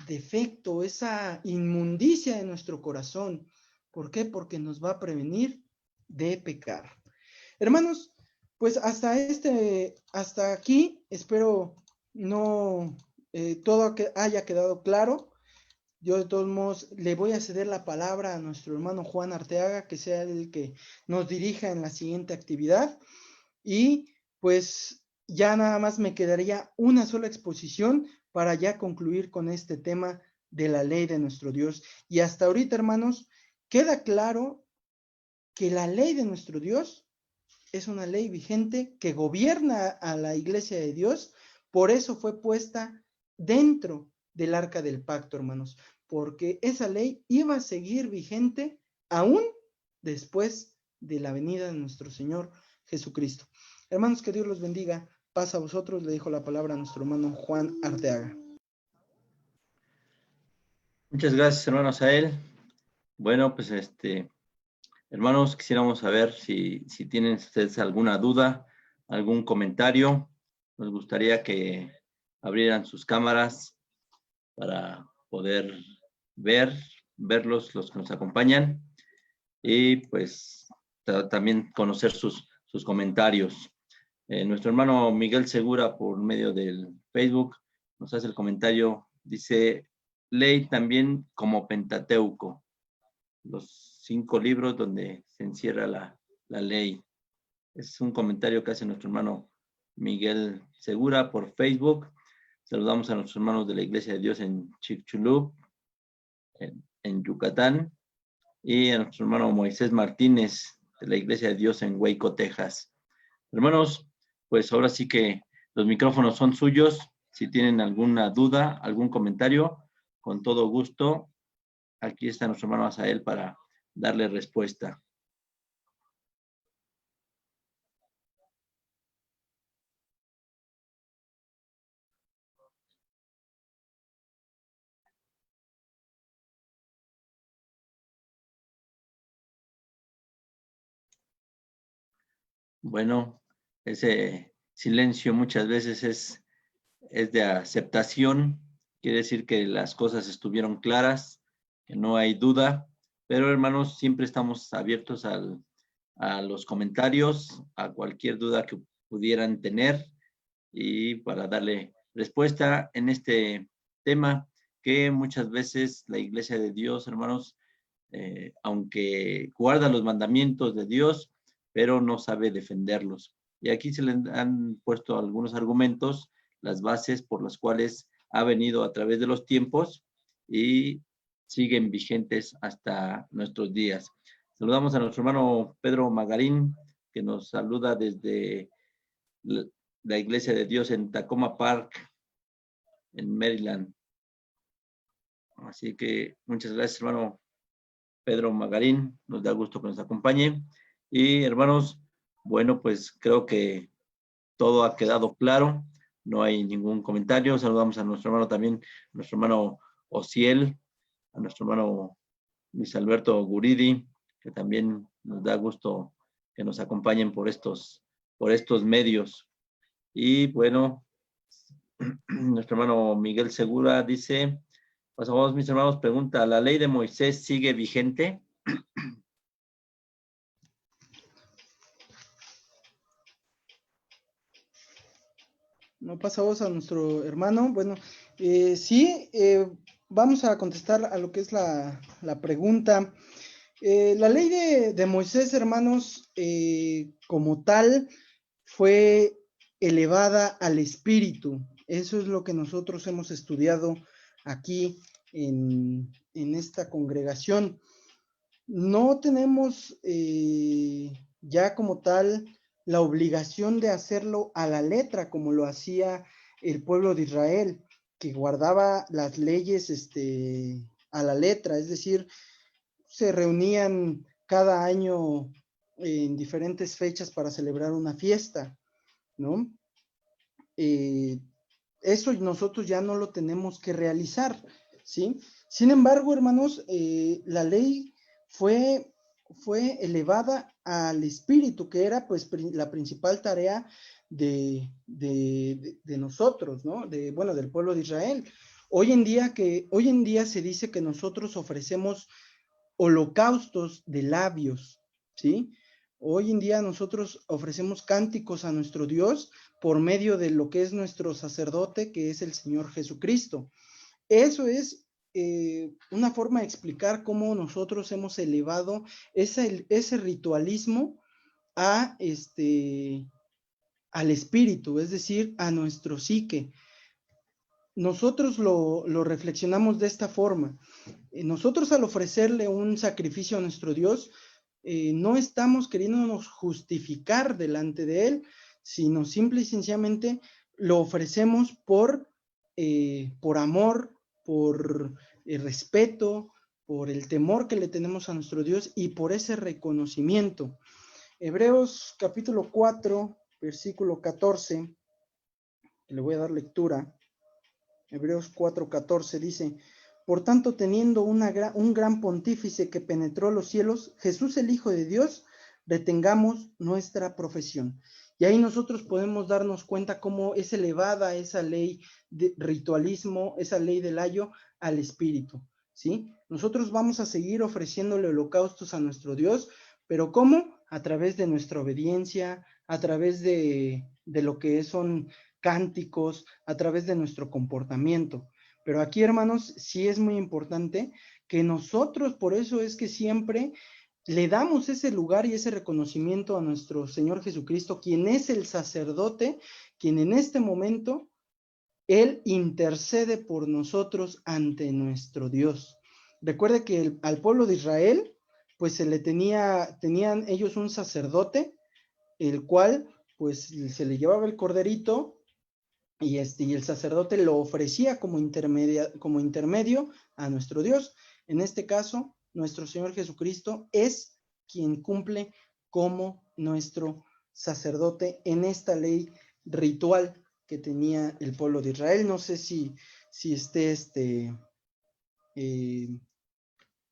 defecto, esa inmundicia de nuestro corazón. ¿Por qué? Porque nos va a prevenir de pecar. Hermanos, pues hasta aquí, espero no todo haya quedado claro. Yo de todos modos le voy a ceder la palabra a nuestro hermano Juan Arteaga, que sea el que nos dirija en la siguiente actividad. Y pues ya nada más me quedaría una sola exposición para ya concluir con este tema de la ley de nuestro Dios. Y hasta ahorita, hermanos, queda claro que la ley de nuestro Dios es una ley vigente que gobierna a la iglesia de Dios. Por eso fue puesta dentro del arca del pacto, hermanos, porque esa ley iba a seguir vigente aún después de la venida de nuestro Señor Jesucristo. Hermanos, que Dios los bendiga. Paz a vosotros. Le dejo la palabra a nuestro hermano Juan Arteaga. Muchas gracias, hermano Asael. Bueno, pues hermanos, quisiéramos saber si tienen ustedes alguna duda, algún comentario. Nos gustaría que abrieran sus cámaras para poder verlos, los que nos acompañan, y pues también conocer sus comentarios. Nuestro hermano Miguel Segura, por medio del Facebook, nos hace el comentario, dice, ley también como Pentateuco, los 5 libros donde se encierra la ley. Es un comentario que hace nuestro hermano Miguel Segura por Facebook. Saludamos a nuestros hermanos de la Iglesia de Dios en Chicxulub, en Yucatán, y a nuestro hermano Moisés Martínez de la Iglesia de Dios en Waco, Texas. Hermanos, pues ahora sí que los micrófonos son suyos. Si tienen alguna duda, algún comentario, con todo gusto, aquí está nuestro hermano Asael para darle respuesta. Bueno, ese silencio muchas veces es de aceptación, quiere decir que las cosas estuvieron claras, que no hay duda, pero hermanos, siempre estamos abiertos a los comentarios, a cualquier duda que pudieran tener, y para darle respuesta en este tema que muchas veces la Iglesia de Dios, hermanos, aunque guarda los mandamientos de Dios, pero no sabe defenderlos. Y aquí se le han puesto algunos argumentos, las bases por las cuales ha venido a través de los tiempos y siguen vigentes hasta nuestros días. Saludamos a nuestro hermano Pedro Magarín, que nos saluda desde la Iglesia de Dios en Tacoma Park, en Maryland. Así que muchas gracias, hermano Pedro Magarín, nos da gusto que nos acompañe. Y hermanos, bueno, pues creo que todo ha quedado claro, no hay ningún comentario. Saludamos a nuestro hermano también, a nuestro hermano Ociel, a nuestro hermano Luis Alberto Guridi, que también nos da gusto que nos acompañen por estos medios. Y bueno, nuestro hermano Miguel Segura dice, pasamos, mis hermanos, pregunta, ¿la ley de Moisés sigue vigente? No pasamos a nuestro hermano. Bueno, sí, vamos a contestar a lo que es la pregunta. La ley de Moisés, hermanos, como tal, fue elevada al espíritu. Eso es lo que nosotros hemos estudiado aquí en esta congregación. No tenemos ya como tal la obligación de hacerlo a la letra, como lo hacía el pueblo de Israel, que guardaba las leyes a la letra, es decir, se reunían cada año en diferentes fechas para celebrar una fiesta, ¿no? Eso nosotros ya no lo tenemos que realizar, ¿sí? Sin embargo, hermanos, la ley fue fue elevada al espíritu, que era pues la principal tarea de nosotros, ¿no? Bueno, del pueblo de Israel. Hoy en día se dice que nosotros ofrecemos holocaustos de labios, ¿sí? Hoy en día nosotros ofrecemos cánticos a nuestro Dios por medio de lo que es nuestro sacerdote, que es el Señor Jesucristo. Eso es una forma de explicar cómo nosotros hemos elevado ese ritualismo a al espíritu, es decir, a nuestro psique. Nosotros lo reflexionamos de esta forma. Nosotros al ofrecerle un sacrificio a nuestro Dios, no estamos queriéndonos justificar delante de Él, sino simple y sencillamente lo ofrecemos por amor, por respeto, por el temor que le tenemos a nuestro Dios y por ese reconocimiento. Hebreos capítulo 4, versículo 14, le voy a dar lectura. Hebreos 4:14 dice: por tanto, teniendo un gran pontífice que penetró los cielos, Jesús el Hijo de Dios, retengamos nuestra profesión. Y ahí nosotros podemos darnos cuenta cómo es elevada esa ley de ritualismo, esa ley del ayo al espíritu, ¿sí? Nosotros vamos a seguir ofreciéndole holocaustos a nuestro Dios, pero ¿cómo? A través de nuestra obediencia, a través de lo que son cánticos, a través de nuestro comportamiento. Pero aquí, hermanos, sí es muy importante que nosotros, por eso es que siempre le damos ese lugar y ese reconocimiento a nuestro Señor Jesucristo, quien es el sacerdote, quien en este momento, Él intercede por nosotros ante nuestro Dios. Recuerde que al pueblo de Israel, pues tenían ellos un sacerdote, el cual, pues, se le llevaba el corderito, y el sacerdote lo ofrecía como intermedio a nuestro Dios. En este caso, nuestro Señor Jesucristo es quien cumple como nuestro sacerdote en esta ley ritual que tenía el pueblo de Israel. No sé si esté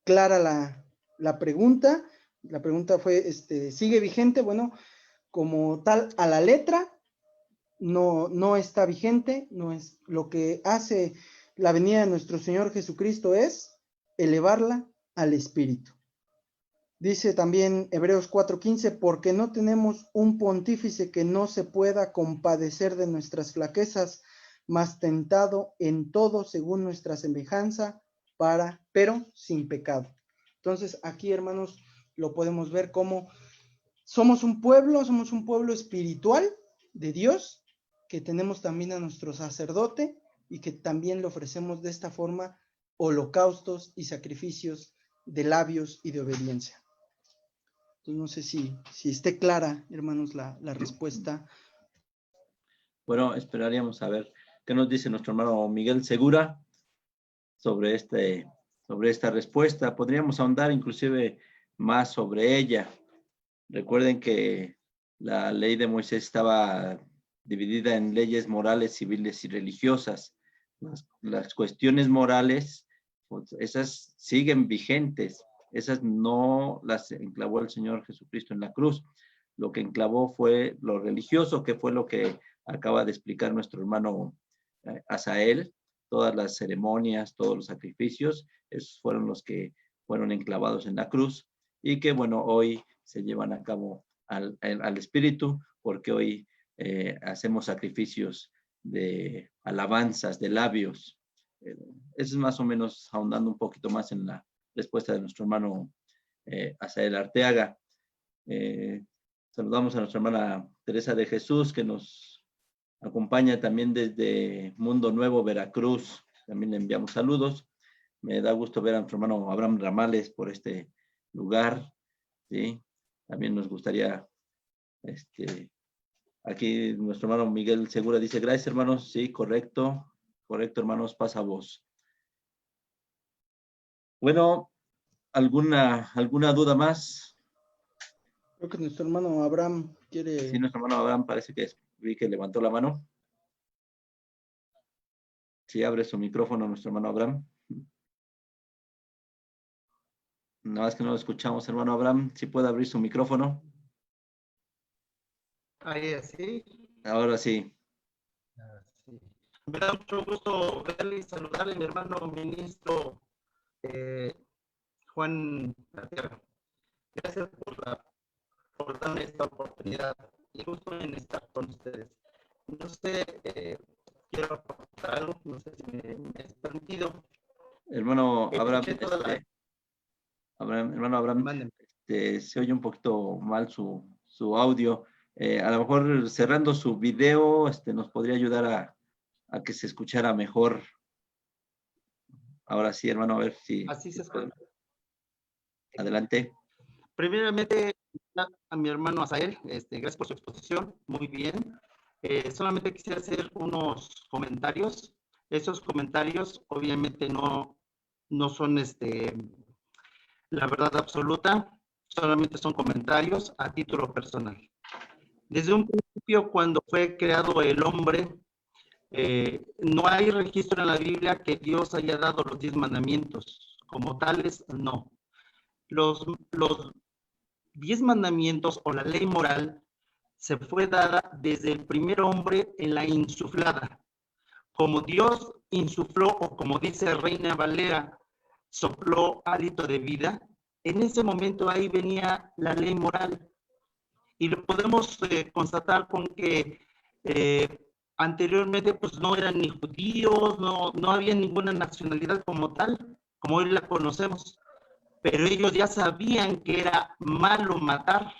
clara la pregunta. La pregunta fue, ¿sigue vigente? Bueno, como tal, a la letra, no está vigente, no es lo que hace la venida de nuestro Señor Jesucristo es elevarla al Espíritu. Dice también Hebreos 4:15, porque no tenemos un pontífice que no se pueda compadecer de nuestras flaquezas, mas tentado en todo según nuestra semejanza, pero sin pecado. Entonces aquí, hermanos, lo podemos ver como somos un pueblo espiritual de Dios, que tenemos también a nuestro sacerdote y que también le ofrecemos de esta forma holocaustos y sacrificios de labios y de obediencia. Entonces no sé si esté clara, hermanos, la respuesta. Bueno, esperaríamos a ver qué nos dice nuestro hermano Miguel Segura sobre esta respuesta. Podríamos ahondar inclusive más sobre ella. Recuerden que la ley de Moisés estaba dividida en leyes morales, civiles y religiosas. Las cuestiones morales, pues, esas siguen vigentes. Esas no las enclavó el Señor Jesucristo en la cruz. Lo que enclavó fue lo religioso, que fue lo que acaba de explicar nuestro hermano Asael. Todas las ceremonias, todos los sacrificios, esos fueron los que fueron enclavados en la cruz y que, bueno, hoy se llevan a cabo al Espíritu, porque hoy hacemos sacrificios de alabanzas, de labios. Eso es más o menos ahondando un poquito más en la respuesta de nuestro hermano Asael Arteaga. Saludamos a nuestra hermana Teresa de Jesús, que nos acompaña también desde Mundo Nuevo, Veracruz. También le enviamos saludos. Me da gusto ver a nuestro hermano Abraham Ramales por este lugar, ¿sí? También nos gustaría, aquí nuestro hermano Miguel Segura dice, gracias hermanos, sí, correcto, hermanos, pasa voz. Bueno, ¿alguna duda más? Creo que nuestro hermano Abraham quiere... Sí, nuestro hermano Abraham parece que vi que levantó la mano. Sí, abre su micrófono nuestro hermano Abraham. No, es que no lo escuchamos, hermano Abraham. Si puede abrir su micrófono. Ahí así. Ahora sí. Sí. Me da mucho gusto verle y saludarle, mi hermano ministro Juan Arteaga. Gracias por darme esta oportunidad y gusto en estar con ustedes. No sé, quiero aportar algo, no sé si me es permitido. Hermano Abraham, Escuché toda la... hermano Abraham, Mándenme. se oye un poquito mal su audio. A lo mejor cerrando su video, nos podría ayudar a que se escuchara mejor. Ahora sí, hermano, a ver si... Así se escucha. Adelante. Primeramente, a mi hermano Asael, gracias por su exposición, muy bien. Solamente quisiera hacer unos comentarios. Esos comentarios obviamente no son la verdad absoluta, solamente son comentarios a título personal. Desde un principio, cuando fue creado el hombre, no hay registro en la Biblia que Dios haya dado los 10 mandamientos. Como tales, no. Los 10 mandamientos o la ley moral se fue dada desde el primer hombre en la insuflada. Como Dios insufló, o como dice Reina Valera, sopló hálito de vida, en ese momento ahí venía la ley moral. Y lo podemos constatar con que anteriormente pues no eran ni judíos, no había ninguna nacionalidad como tal, como hoy la conocemos. Pero ellos ya sabían que era malo matar,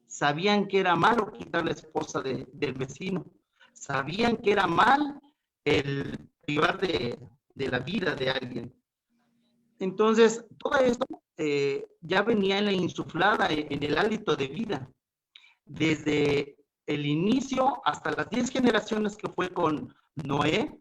sabían que era malo quitar la esposa del vecino, sabían que era mal el privar de la vida de alguien. Entonces, todo esto ya venía en la insuflada, en el hálito de vida. Desde el inicio hasta las 10 generaciones que fue con Noé,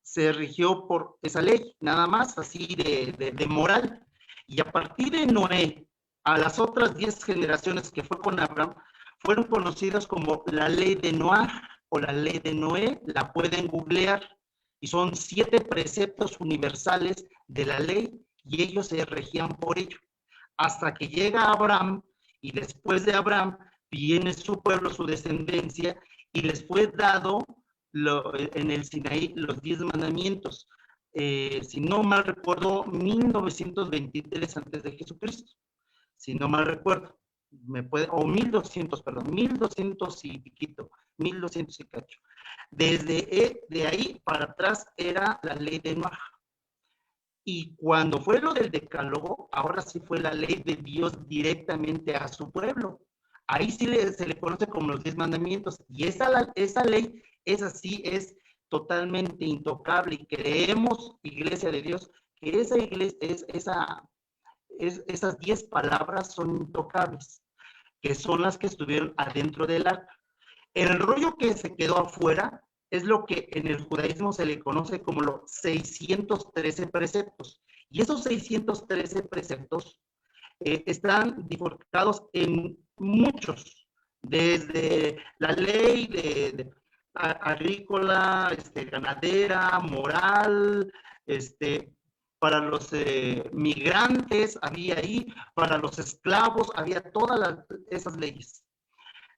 se rigió por esa ley, nada más, así de moral. Y a partir de Noé, a las otras 10 generaciones que fue con Abraham, fueron conocidas como la ley de Noah o la ley de Noé, la pueden googlear, y son 7 preceptos universales de la ley, y ellos se regían por ello. Hasta que llega Abraham, y después de Abraham viene su pueblo, su descendencia, y les fue dado en el Sinaí los 10 mandamientos. Si no mal recuerdo, 1923 antes de Jesucristo. Si no mal recuerdo, o 1200, perdón, 1200 y piquito, 1200 y cacho. Desde de ahí para atrás era la ley de Noah. Y cuando fue lo del decálogo, ahora sí fue la ley de Dios directamente a su pueblo. Ahí sí se le conoce como los 10 mandamientos. Y esa ley, esa sí es totalmente intocable. Y creemos, Iglesia de Dios, que esa iglesia, esas 10 palabras son intocables, que son las que estuvieron adentro del arca. El rollo que se quedó afuera es lo que en el judaísmo se le conoce como los 613 preceptos. Y esos 613 preceptos están bifurcados en muchos, desde la ley de agrícola, ganadera, moral, para los migrantes había ahí, para los esclavos había todas esas leyes.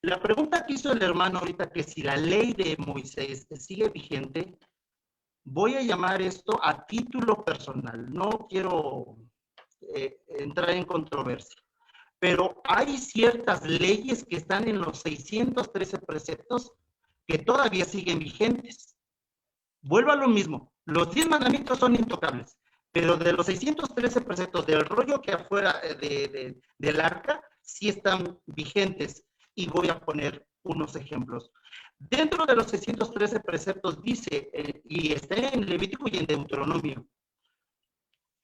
La pregunta que hizo el hermano ahorita, que si la ley de Moisés sigue vigente, voy a llamar esto a título personal. No quiero entrar en controversia, pero hay ciertas leyes que están en los 613 preceptos que todavía siguen vigentes. Vuelvo a lo mismo, los 10 mandamientos son intocables, pero de los 613 preceptos del rollo que afuera del arca, sí están vigentes. Y voy a poner unos ejemplos. Dentro de los 613 preceptos dice, y está en Levítico y en Deuteronomio,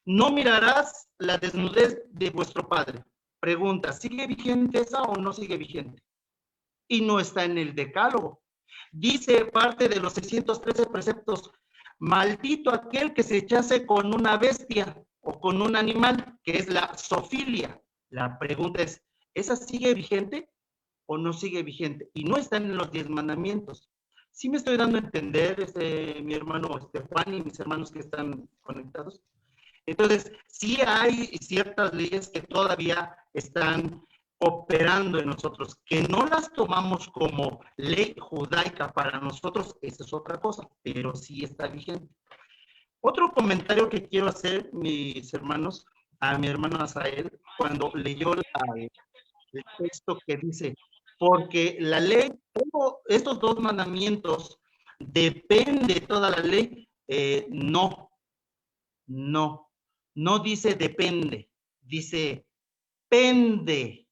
no mirarás la desnudez de vuestro padre. Pregunta, ¿sigue vigente esa o no sigue vigente? Y no está en el decálogo. Dice parte de los 613 preceptos, maldito aquel que se echase con una bestia o con un animal, que es la zoofilia. La pregunta es, ¿esa sigue vigente o no sigue vigente? Y no están en los 10 mandamientos. Sí me estoy dando a entender, mi hermano Juan y mis hermanos que están conectados. Entonces, sí hay ciertas leyes que todavía están operando en nosotros, que no las tomamos como ley judaica para nosotros, esa es otra cosa, pero sí está vigente. Otro comentario que quiero hacer, mis hermanos, a mi hermano Asael, cuando leyó el texto que dice, porque la ley, estos dos mandamientos, depende toda la ley, no dice depende, dice pende,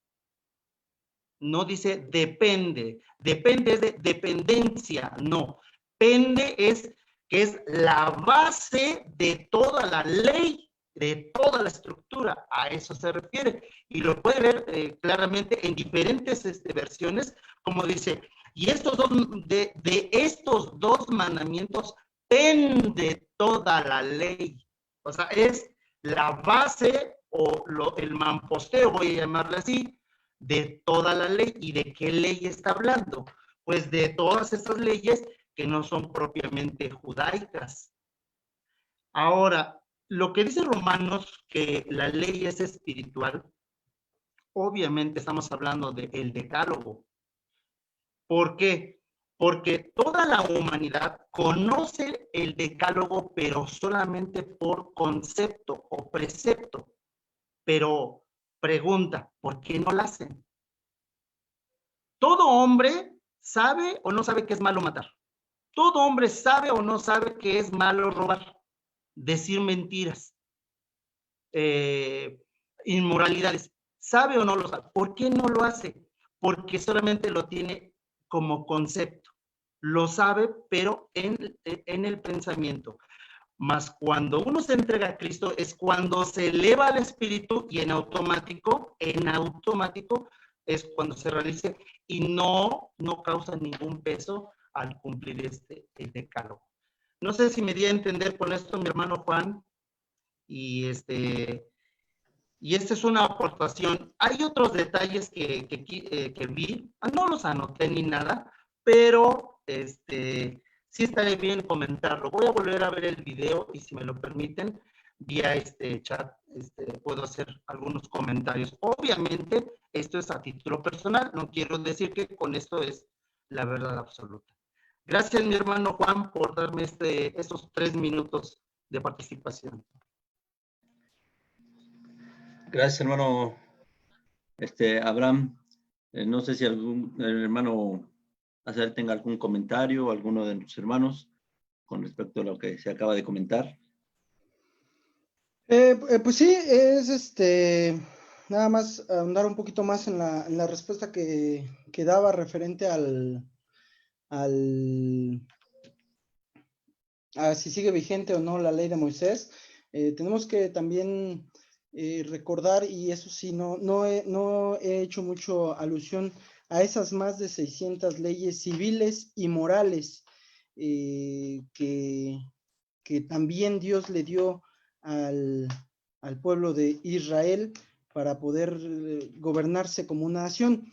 no dice depende, depende es de dependencia, no, pende es que es la base de toda la ley, de toda la estructura, a eso se refiere, y lo puede ver claramente en diferentes versiones, como dice, y estos dos, de estos dos mandamientos pende toda la ley, o sea, es la base o el mamposteo, voy a llamarle así, de toda la ley. ¿Y de qué ley está hablando? Pues de todas esas leyes que no son propiamente judaicas. Ahora, lo que dice Romanos, que la ley es espiritual, obviamente estamos hablando del decálogo. ¿Por qué? Porque toda la humanidad conoce el decálogo, pero solamente por concepto o precepto. Pero pregunta, ¿por qué no lo hacen? Todo hombre sabe o no sabe que es malo matar. Todo hombre sabe o no sabe que es malo robar, decir mentiras, inmoralidades. ¿Sabe o no lo sabe? ¿Por qué no lo hace? Porque solamente lo tiene como concepto. Lo sabe, pero en el pensamiento. Mas cuando uno se entrega a Cristo es cuando se eleva al Espíritu y en automático es cuando se realiza y no causa ningún peso al cumplir el decálogo. No sé si me di a entender con esto mi hermano Juan, y esta es una aportación. Hay otros detalles que vi, no los anoté ni nada, pero sí estaría bien comentarlo. Voy a volver a ver el video y si me lo permiten, vía chat, puedo hacer algunos comentarios. Obviamente, esto es a título personal, no quiero decir que con esto es la verdad absoluta. Gracias, mi hermano Juan, por darme estos 3 minutos de participación. Gracias, hermano Abraham. No sé si el hermano Azael tenga algún comentario, alguno de nuestros hermanos, con respecto a lo que se acaba de comentar. Pues sí, es nada más ahondar un poquito más en la respuesta que daba referente a si sigue vigente o no la ley de Moisés. Tenemos que también recordar, y eso sí, no he hecho mucho alusión a esas más de 600 leyes civiles y morales que también Dios le dio al pueblo de Israel para poder gobernarse como una nación.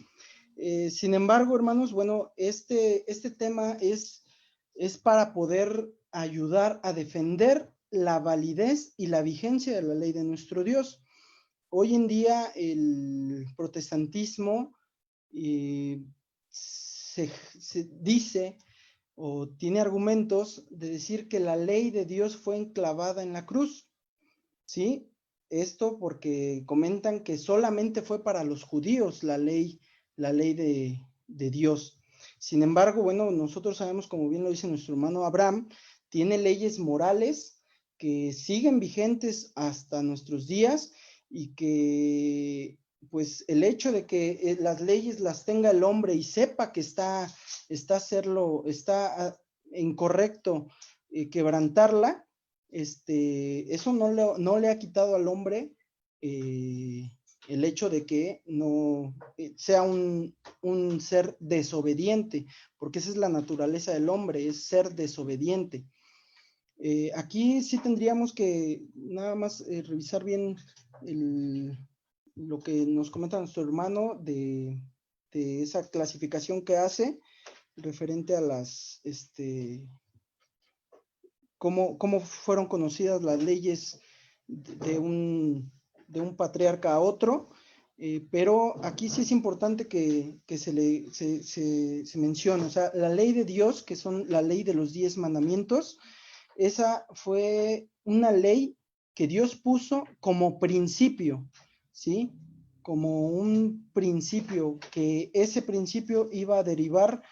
Sin embargo, hermanos, bueno, este tema es para poder ayudar a defender la validez y la vigencia de la ley de nuestro Dios. Hoy en día el protestantismo se dice o tiene argumentos de decir que la ley de Dios fue enclavada en la cruz, ¿sí? Esto porque comentan que solamente fue para los judíos la ley de Dios. Sin embargo, bueno, nosotros sabemos, como bien lo dice nuestro hermano Abraham, tiene leyes morales que siguen vigentes hasta nuestros días y que, pues, el hecho de que las leyes las tenga el hombre y sepa que está incorrecto quebrantarla, eso no le ha quitado al hombre el hecho de que no sea un ser desobediente, porque esa es la naturaleza del hombre, es ser desobediente. Aquí sí tendríamos que nada más revisar bien lo que nos comenta nuestro hermano de esa clasificación que hace referente a las cómo fueron conocidas las leyes de un patriarca a otro, pero aquí sí es importante que se mencione, o sea, la ley de Dios, que son la ley de los 10 mandamientos, esa fue una ley que Dios puso como principio, ¿sí? Como un principio, que ese principio iba a derivar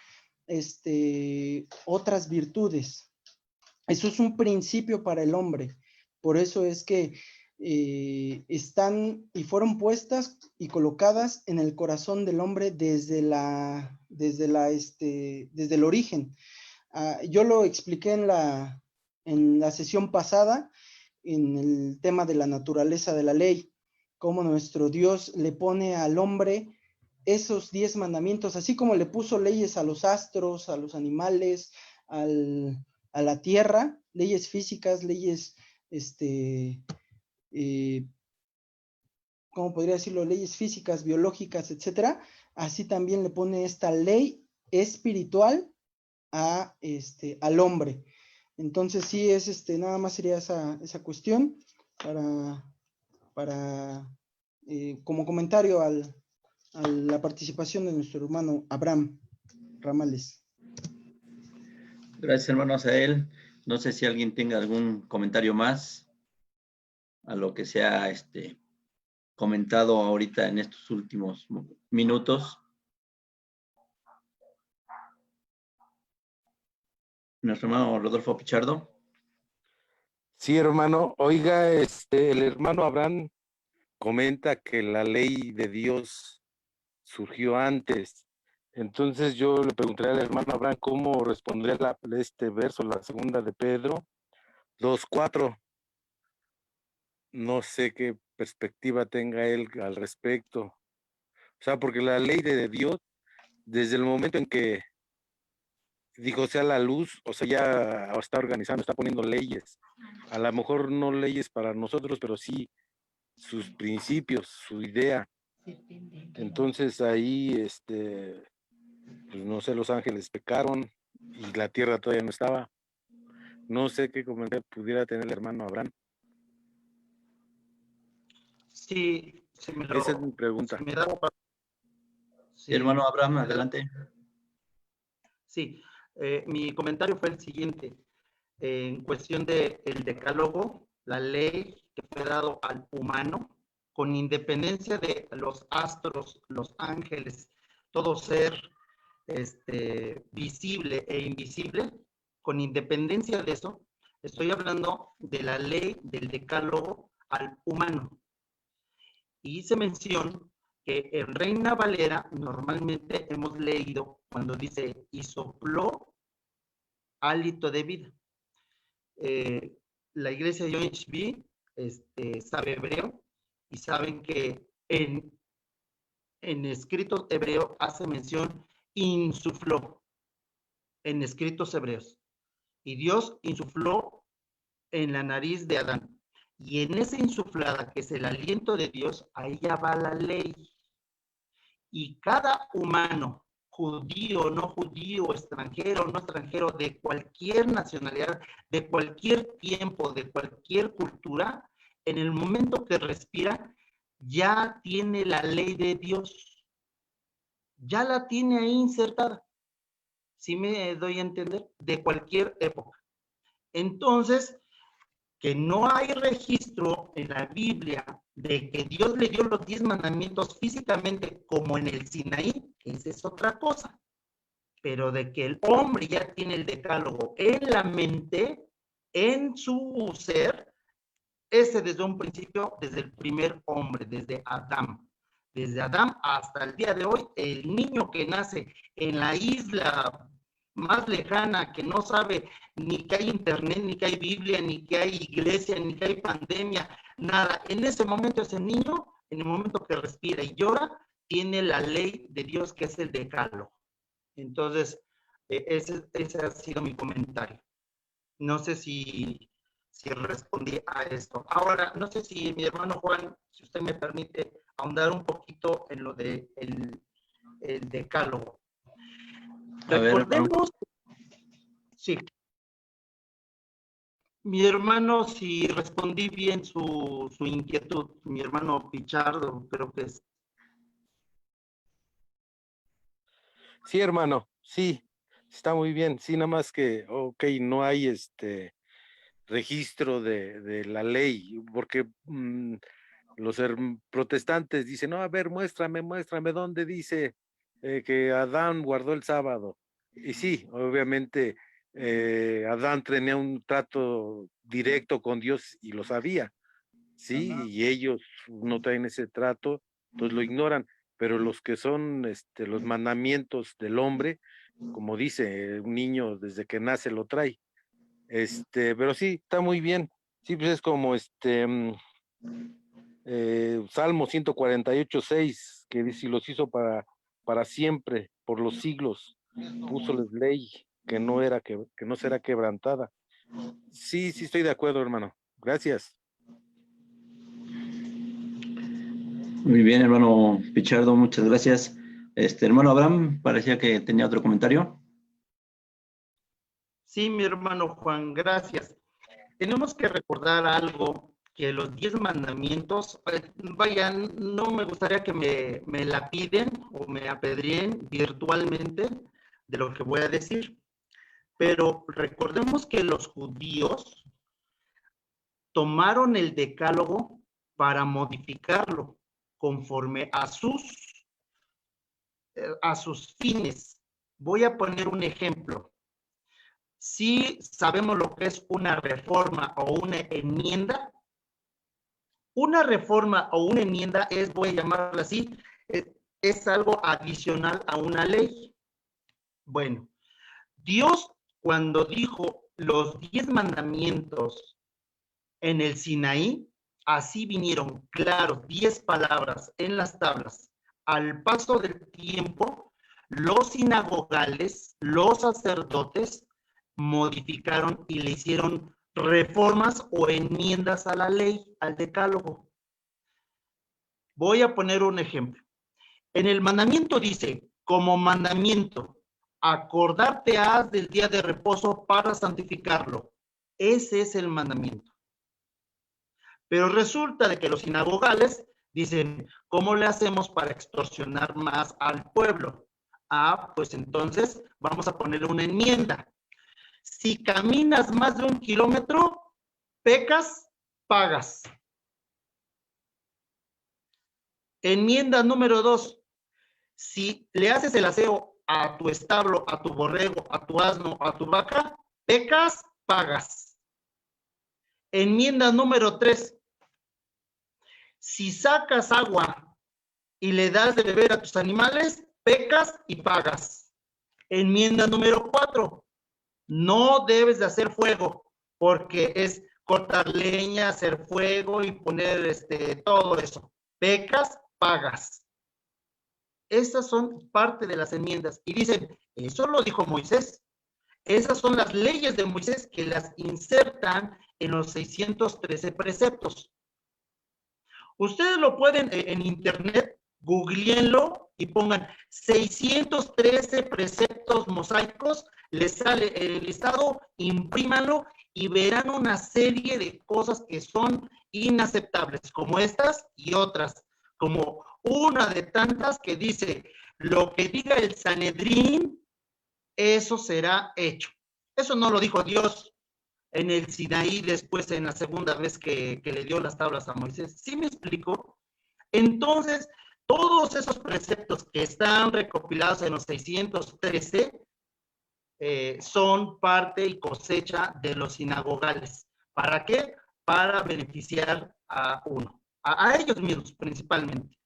otras virtudes. Eso es un principio para el hombre. Por eso es que están y fueron puestas y colocadas en el corazón del hombre desde el origen. Yo lo expliqué en la sesión pasada, en el tema de la naturaleza de la ley, cómo nuestro Dios le pone al hombre esos 10 mandamientos, así como le puso leyes a los astros, a los animales, a la tierra, leyes físicas, leyes, ¿cómo podría decirlo? Leyes físicas, biológicas, etcétera. Así también le pone esta ley espiritual al hombre. Entonces sí es nada más sería esa cuestión para como comentario a la participación de nuestro hermano Abraham Ramales. Gracias, hermano Asael. No sé si alguien tenga algún comentario más a lo que se ha comentado ahorita en estos últimos minutos. Nuestro hermano Rodolfo Pichardo. Sí, hermano. Oiga, el hermano Abraham comenta que la ley de Dios surgió antes. Entonces yo le preguntaría al hermano Abraham cómo respondría este verso, la segunda de Pedro 2:4. No sé qué perspectiva tenga él al respecto. O sea, porque la ley de Dios, desde el momento en que dijo sea la luz, o sea, ya está organizando, está poniendo leyes. A lo mejor no leyes para nosotros, pero sí sus principios, su idea. Entonces ahí, pues no sé, los ángeles pecaron y la tierra todavía no estaba. No sé qué comentario pudiera tener el hermano Abraham. Sí, Esa es mi pregunta. Sí, hermano Abraham, adelante. Sí, mi comentario fue el siguiente. En cuestión del decálogo, la ley que fue dado al humano, con independencia de los astros, los ángeles, todo ser visible e invisible, con independencia de eso, estoy hablando de la ley del decálogo al humano. Y hice mención que en Reina Valera normalmente hemos leído cuando dice y sopló hálito de vida. La iglesia de OHB sabe hebreo y saben que en escritos hebreos hace mención insufló en escritos hebreos. Y Dios insufló en la nariz de Adán. Y en esa insuflada, que es el aliento de Dios, ahí ya va la ley. Y cada humano, judío, no judío, extranjero, no extranjero, de cualquier nacionalidad, de cualquier tiempo, de cualquier cultura, en el momento que respira, ya tiene la ley de Dios. Ya la tiene ahí insertada. ¿Sí me doy a entender? De cualquier época. Entonces, que no hay registro en la Biblia de que Dios le dio los 10 mandamientos físicamente como en el Sinaí, esa es otra cosa. Pero de que el hombre ya tiene el decálogo en la mente, en su ser, ese desde un principio, desde el primer hombre, desde Adán. Desde Adán hasta el día de hoy, el niño que nace en la isla más lejana, que no sabe ni que hay internet, ni que hay Biblia, ni que hay iglesia, ni que hay pandemia, nada. En ese momento ese niño, en el momento que respira y llora, tiene la ley de Dios, que es el decálogo. Entonces, ese ha sido mi comentario. No sé si respondí a esto. Ahora, no sé si mi hermano Juan, si usted me permite ahondar un poquito en lo de el decálogo. Recordemos, sí. Mi hermano, si respondí bien su inquietud, mi hermano Pichardo, creo que es. Sí, hermano, sí, está muy bien. Sí, nada más que, ok, no hay registro de la ley, porque los protestantes dicen, no, a ver, muéstrame dónde dice que Adán guardó el sábado. Y sí, obviamente Adán tenía un trato directo con Dios y lo sabía, sí, y ellos no traen ese trato, entonces lo ignoran, pero los que son los mandamientos del hombre, como dice, un niño desde que nace lo trae. Pero sí, está muy bien. Sí, pues es como Salmo 148:6, que dice, y los hizo para siempre, por los siglos, púsoles ley que no será quebrantada. Sí, sí estoy de acuerdo, hermano. Gracias. Muy bien, hermano Pichardo, muchas gracias. Hermano Abraham, parecía que tenía otro comentario. Sí, mi hermano Juan, gracias. Tenemos que recordar algo, que los 10 mandamientos, vayan, no me gustaría que me lapiden o me apedreen virtualmente de lo que voy a decir, pero recordemos que los judíos tomaron el decálogo para modificarlo conforme a sus fines. Voy a poner un ejemplo. Si sabemos lo que es una reforma o una enmienda, una reforma o una enmienda es, voy a llamarla así, es algo adicional a una ley. Bueno, Dios cuando dijo los 10 mandamientos en el Sinaí, así vinieron claros 10 palabras en las tablas. Al paso del tiempo, los sinagogales, los sacerdotes, modificaron y le hicieron reformas o enmiendas a la ley, al decálogo. Voy a poner un ejemplo. En el mandamiento dice, como mandamiento, acordarte has del día de reposo para santificarlo. Ese es el mandamiento. Pero resulta de que los sinagogales dicen, ¿cómo le hacemos para extorsionar más al pueblo? Ah, pues entonces vamos a ponerle una enmienda. Si caminas más de 1 kilómetro, pecas, pagas. Enmienda número 2. Si le haces el aseo a tu establo, a tu borrego, a tu asno, a tu vaca, pecas, pagas. Enmienda número 3. Si sacas agua y le das de beber a tus animales, pecas y pagas. Enmienda número 4. No debes de hacer fuego, porque es cortar leña, hacer fuego y poner todo eso. Pecas, pagas. Estas son parte de las enmiendas. Y dicen, eso lo dijo Moisés. Esas son las leyes de Moisés que las insertan en los 613 preceptos. Ustedes lo pueden en internet, googleenlo y pongan 613 preceptos mosaicos, les sale el listado, imprímanlo y verán una serie de cosas que son inaceptables, como estas y otras, como una de tantas que dice, lo que diga el Sanedrín, eso será hecho. Eso no lo dijo Dios en el Sinaí después en la segunda vez que le dio las tablas a Moisés. ¿Sí me explico? Entonces, todos esos preceptos que están recopilados en los 613 son parte y cosecha de los sinagogales. ¿Para qué? Para beneficiar a uno, a ellos mismos principalmente.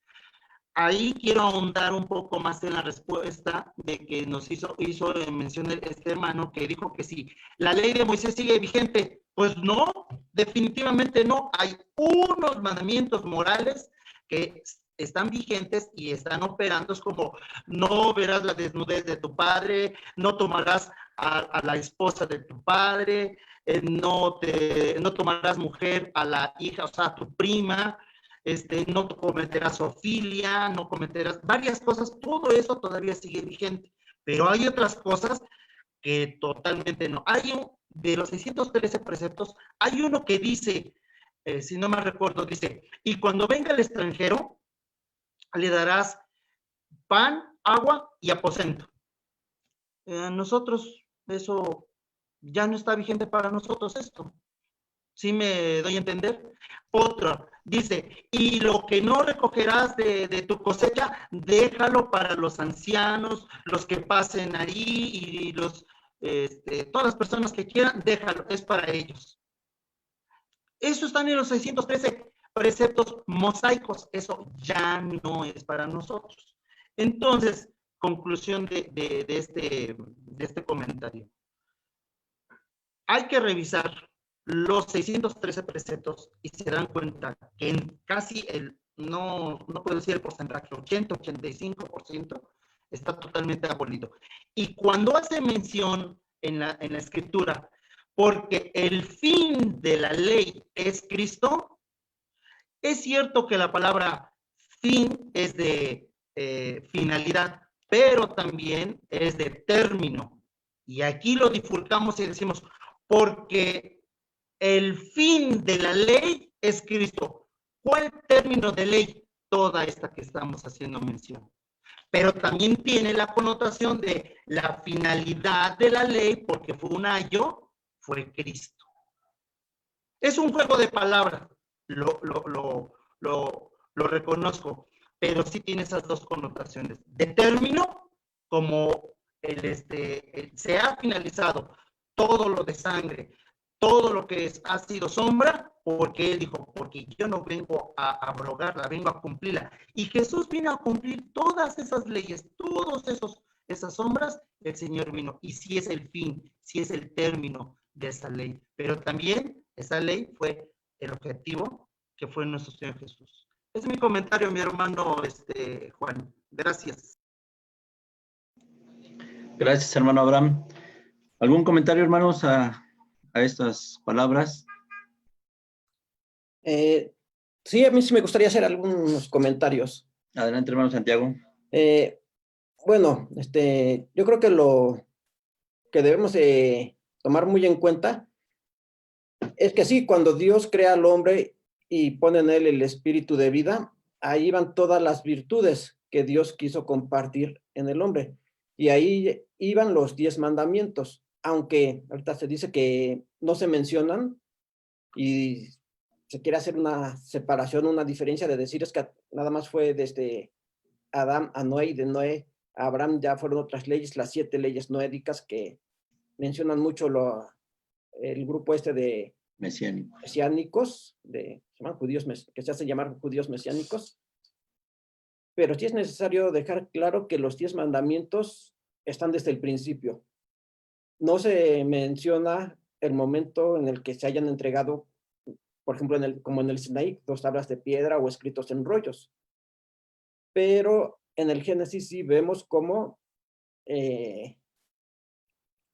Ahí quiero ahondar un poco más en la respuesta de que nos hizo mención este hermano que dijo que sí, la ley de Moisés sigue vigente. Pues no, definitivamente no. Hay unos mandamientos morales que están vigentes y están operando. Es como no verás la desnudez de tu padre, no tomarás a la esposa de tu padre, no tomarás mujer a la hija, o sea, a tu prima. No cometerás zoofilia, no cometerás varias cosas, todo eso todavía sigue vigente, pero hay otras cosas que totalmente no. de los 613 preceptos, hay uno que dice, si no me recuerdo, dice, y cuando venga el extranjero, le darás pan, agua y aposento. Nosotros, eso ya no está vigente para nosotros esto. ¿Sí me doy a entender? Otro, dice, y lo que no recogerás de tu cosecha, déjalo para los ancianos, los que pasen ahí y todas las personas que quieran, déjalo, es para ellos. Eso están en los 613 preceptos mosaicos, eso ya no es para nosotros. Entonces, conclusión de este comentario. Hay que revisar los 613 preceptos y se dan cuenta que en casi no puedo decir el porcentaje, 80-85% está totalmente abolido. Y cuando hace mención en la escritura, porque el fin de la ley es Cristo, es cierto que la palabra fin es de finalidad, pero también es de término. Y aquí lo bifurcamos y decimos, porque el fin de la ley es Cristo. ¿Cuál término de ley? Toda esta que estamos haciendo mención. Pero también tiene la connotación de la finalidad de la ley, porque fue un ayo, fue Cristo. Es un juego de palabras, lo reconozco, pero sí tiene esas dos connotaciones. De término, como se ha finalizado todo lo de sangre, todo lo que ha sido sombra, porque él dijo, porque yo no vengo a abrogarla, vengo a cumplirla. Y Jesús vino a cumplir todas esas leyes, esas sombras, el Señor vino. Y sí es el fin, sí es el término de esa ley. Pero también esa ley fue el objetivo que fue nuestro Señor Jesús. Es mi comentario, mi hermano Juan. Gracias. Gracias, hermano Abraham. ¿Algún comentario, hermanos, a estas palabras? Sí, a mí sí me gustaría hacer algunos comentarios. Adelante, hermano Santiago. Bueno, yo creo que lo que debemos tomar muy en cuenta es que sí, cuando Dios crea al hombre y pone en él el espíritu de vida, ahí van todas las virtudes que Dios quiso compartir en el hombre. Y ahí iban los 10 mandamientos, aunque ahorita se dice que no se mencionan y se quiere hacer una separación, una diferencia de decir es que nada más fue desde Adán a Noé y de Noé a Abraham ya fueron otras leyes, las 7 leyes noédicas que mencionan mucho el grupo de mesiánicos, se llaman judíos, que se hacen llamar judíos mesiánicos. Pero sí es necesario dejar claro que los 10 mandamientos están desde el principio. No se menciona el momento en el que se hayan entregado, por ejemplo, como en el Sinaí, 2 tablas de piedra o escritos en rollos. Pero en el Génesis sí vemos cómo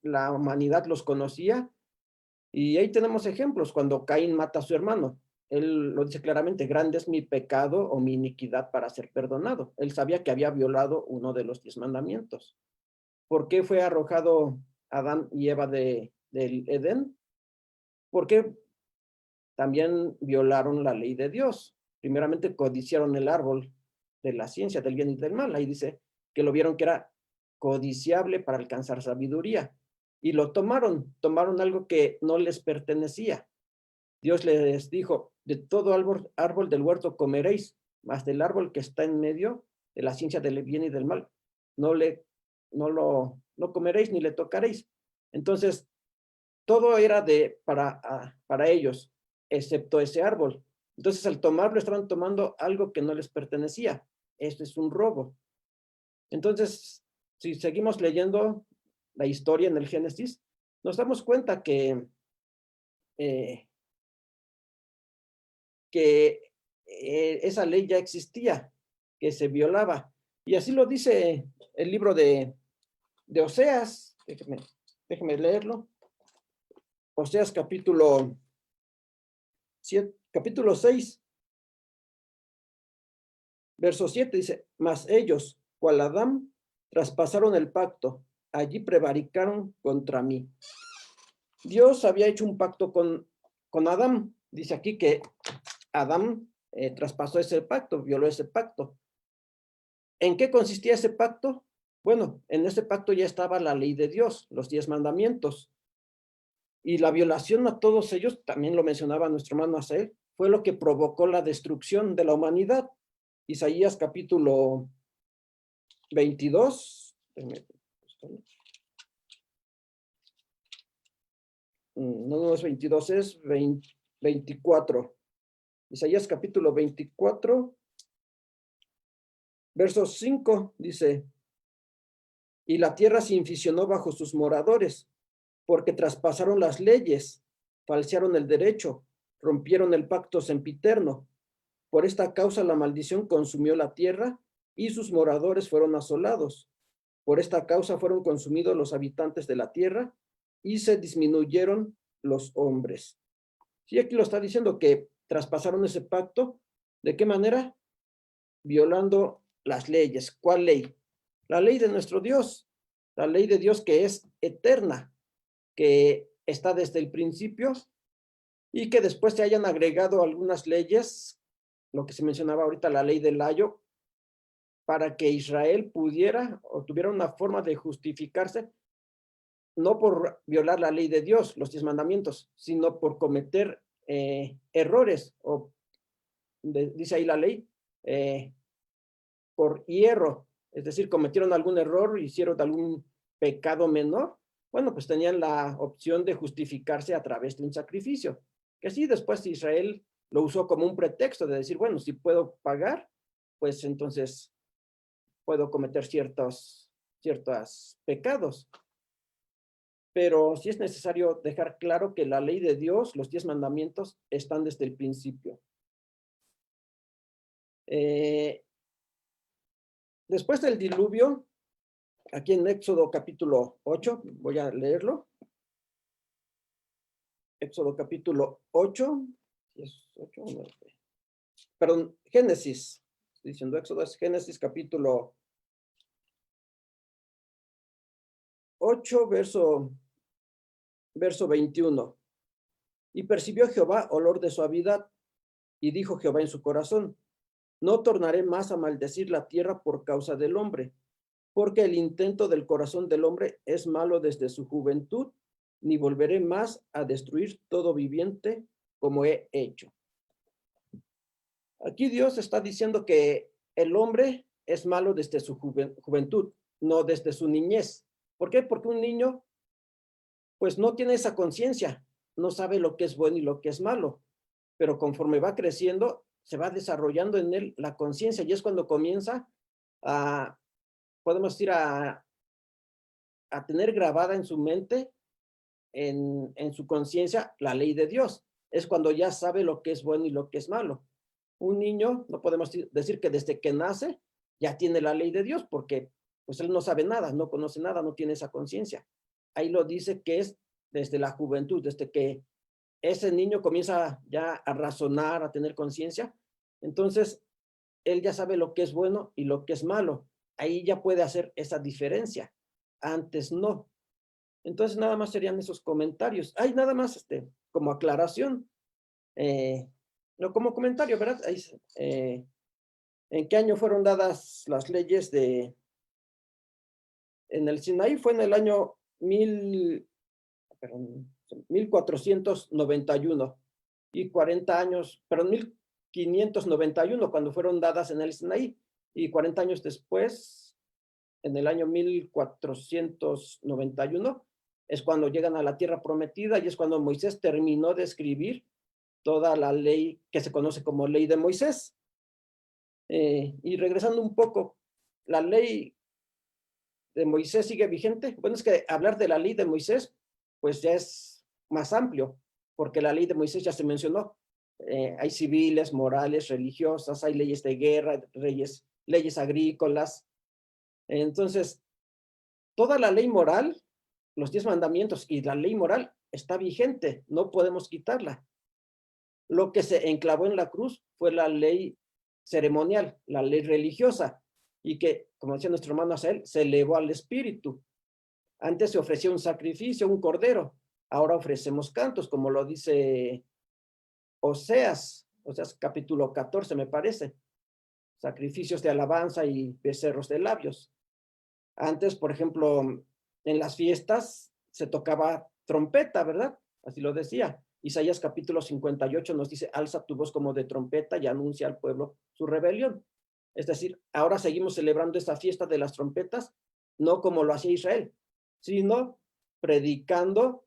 la humanidad los conocía. Y ahí tenemos ejemplos, cuando Caín mata a su hermano. Él lo dice claramente, grande es mi pecado o mi iniquidad para ser perdonado. Él sabía que había violado uno de los 10 mandamientos. ¿Por qué fue arrojado Adán y Eva del Edén? Porque también violaron la ley de Dios. Primeramente codiciaron el árbol de la ciencia del bien y del mal. Ahí dice que lo vieron que era codiciable para alcanzar sabiduría. Y lo tomaron algo que no les pertenecía. Dios les dijo, de todo árbol del huerto comeréis, mas del árbol que está en medio de la ciencia del bien y del mal, no comeréis ni le tocaréis. Entonces, todo era para ellos, excepto ese árbol. Entonces, al tomarlo, estaban tomando algo que no les pertenecía. Esto es un robo. Entonces, si seguimos leyendo la historia en el Génesis, nos damos cuenta que esa ley ya existía, que se violaba. Y así lo dice el libro de Oseas. Déjeme leerlo. Oseas capítulo 6, verso 7 dice, mas ellos, cual Adán, traspasaron el pacto, allí prevaricaron contra mí. Dios había hecho un pacto con Adán. Dice aquí que Adán traspasó ese pacto, violó ese pacto. ¿En qué consistía ese pacto? Bueno, en ese pacto ya estaba la ley de Dios, los 10 mandamientos. Y la violación a todos ellos, también lo mencionaba nuestro hermano Asael, fue lo que provocó la destrucción de la humanidad. Isaías capítulo 22. No es 22, es 24. Isaías capítulo 24, verso 5, dice: y la tierra se inficionó bajo sus moradores, porque traspasaron las leyes, falsearon el derecho, rompieron el pacto sempiterno. Por esta causa la maldición consumió la tierra y sus moradores fueron asolados. Por esta causa fueron consumidos los habitantes de la tierra y se disminuyeron los hombres. Sí, aquí lo está diciendo que traspasaron ese pacto. ¿De qué manera? Violando las leyes. ¿Cuál ley? La ley de nuestro Dios. La ley de Dios que es eterna, que está desde el principio y que después se hayan agregado algunas leyes, lo que se mencionaba ahorita, la ley del ayo, para que Israel pudiera o tuviera una forma de justificarse, no por violar la ley de Dios, los 10 mandamientos, sino por cometer errores, o dice ahí la ley, por hierro, es decir, cometieron algún error, hicieron algún pecado menor, bueno, pues tenían la opción de justificarse a través de un sacrificio, que sí, después Israel lo usó como un pretexto de decir, bueno, si puedo pagar, pues entonces puedo cometer ciertos pecados. Pero sí es necesario dejar claro que la ley de Dios, los 10 mandamientos, están desde el principio. Después del diluvio, aquí en Éxodo capítulo 8, voy a leerlo. Éxodo capítulo 8, perdón, Génesis, estoy diciendo Éxodo, es Génesis capítulo 8, verso 21. Y percibió Jehová olor de suavidad, y dijo Jehová en su corazón: no tornaré más a maldecir la tierra por causa del hombre, porque el intento del corazón del hombre es malo desde su juventud, ni volveré más a destruir todo viviente como he hecho. Aquí Dios está diciendo que el hombre es malo desde su juventud, no desde su niñez. ¿Por qué? Porque un niño pues no tiene esa conciencia, no sabe lo que es bueno y lo que es malo, pero conforme va creciendo, se va desarrollando en él la conciencia, y es cuando comienza a, podemos decir, a tener grabada en su mente, en su conciencia, la ley de Dios. Es cuando ya sabe lo que es bueno y lo que es malo. Un niño, no podemos decir que desde que nace ya tiene la ley de Dios, porque pues él no sabe nada, no conoce nada, no tiene esa conciencia. Ahí lo dice que es desde la juventud, desde que ese niño comienza ya a razonar, a tener conciencia, entonces él ya sabe lo que es bueno y lo que es malo. Ahí ya puede hacer esa diferencia. Antes no. Entonces nada más serían esos comentarios. Hay nada más como aclaración. No como comentario, ¿verdad? ¿En qué año fueron dadas las leyes en el Sinaí? Fue en el año 1491 y 40 años, perdón, 1591 cuando fueron dadas en el Sinaí, y 40 años después, en el año 1491, es cuando llegan a la tierra prometida, y es cuando Moisés terminó de escribir toda la ley que se conoce como ley de Moisés. Y regresando un poco, la ley de Moisés sigue vigente. Bueno, es que hablar de la ley de Moisés, pues ya es más amplio, porque la ley de Moisés ya se mencionó. Hay civiles, morales, religiosas, hay leyes de guerra, leyes agrícolas. Entonces, toda la ley moral, los 10 mandamientos y la ley moral está vigente, no podemos quitarla. Lo que se enclavó en la cruz fue la ley ceremonial, la ley religiosa, y que, como decía nuestro hermano Asael, se elevó al espíritu. Antes se ofrecía un sacrificio, un cordero. ahora ofrecemos cantos, como lo dice Oseas capítulo 14, me parece. Sacrificios de alabanza y becerros de labios. Antes, por ejemplo, en las fiestas se tocaba trompeta, ¿verdad? Así lo decía. Isaías capítulo 58 nos dice, alza tu voz como de trompeta y anuncia al pueblo su rebelión. Es decir, ahora seguimos celebrando esta fiesta de las trompetas, no como lo hacía Israel, sino predicando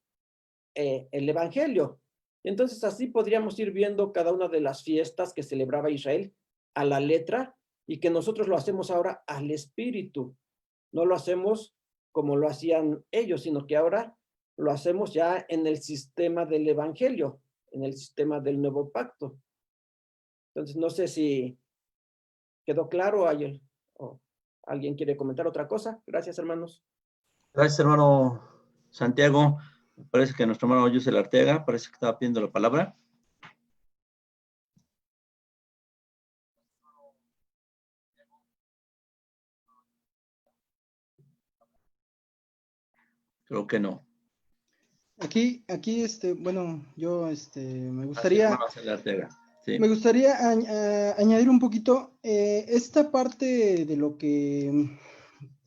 el evangelio. Entonces así podríamos ir viendo cada una de las fiestas que celebraba Israel a la letra y que nosotros lo hacemos ahora al espíritu. No lo hacemos como lo hacían ellos, sino que ahora lo hacemos ya en el sistema del evangelio, en el sistema del nuevo pacto. Entonces no sé si quedó claro o alguien quiere comentar otra cosa. Gracias, hermanos. Gracias, hermano Santiago. Parece que nuestro hermano Yusel Arteaga parece que estaba pidiendo la palabra. Creo que no. Aquí, bueno, yo, me Gracias, gustaría, hermano Yusel Arteaga. Sí. me gustaría añadir un poquito esta parte de lo que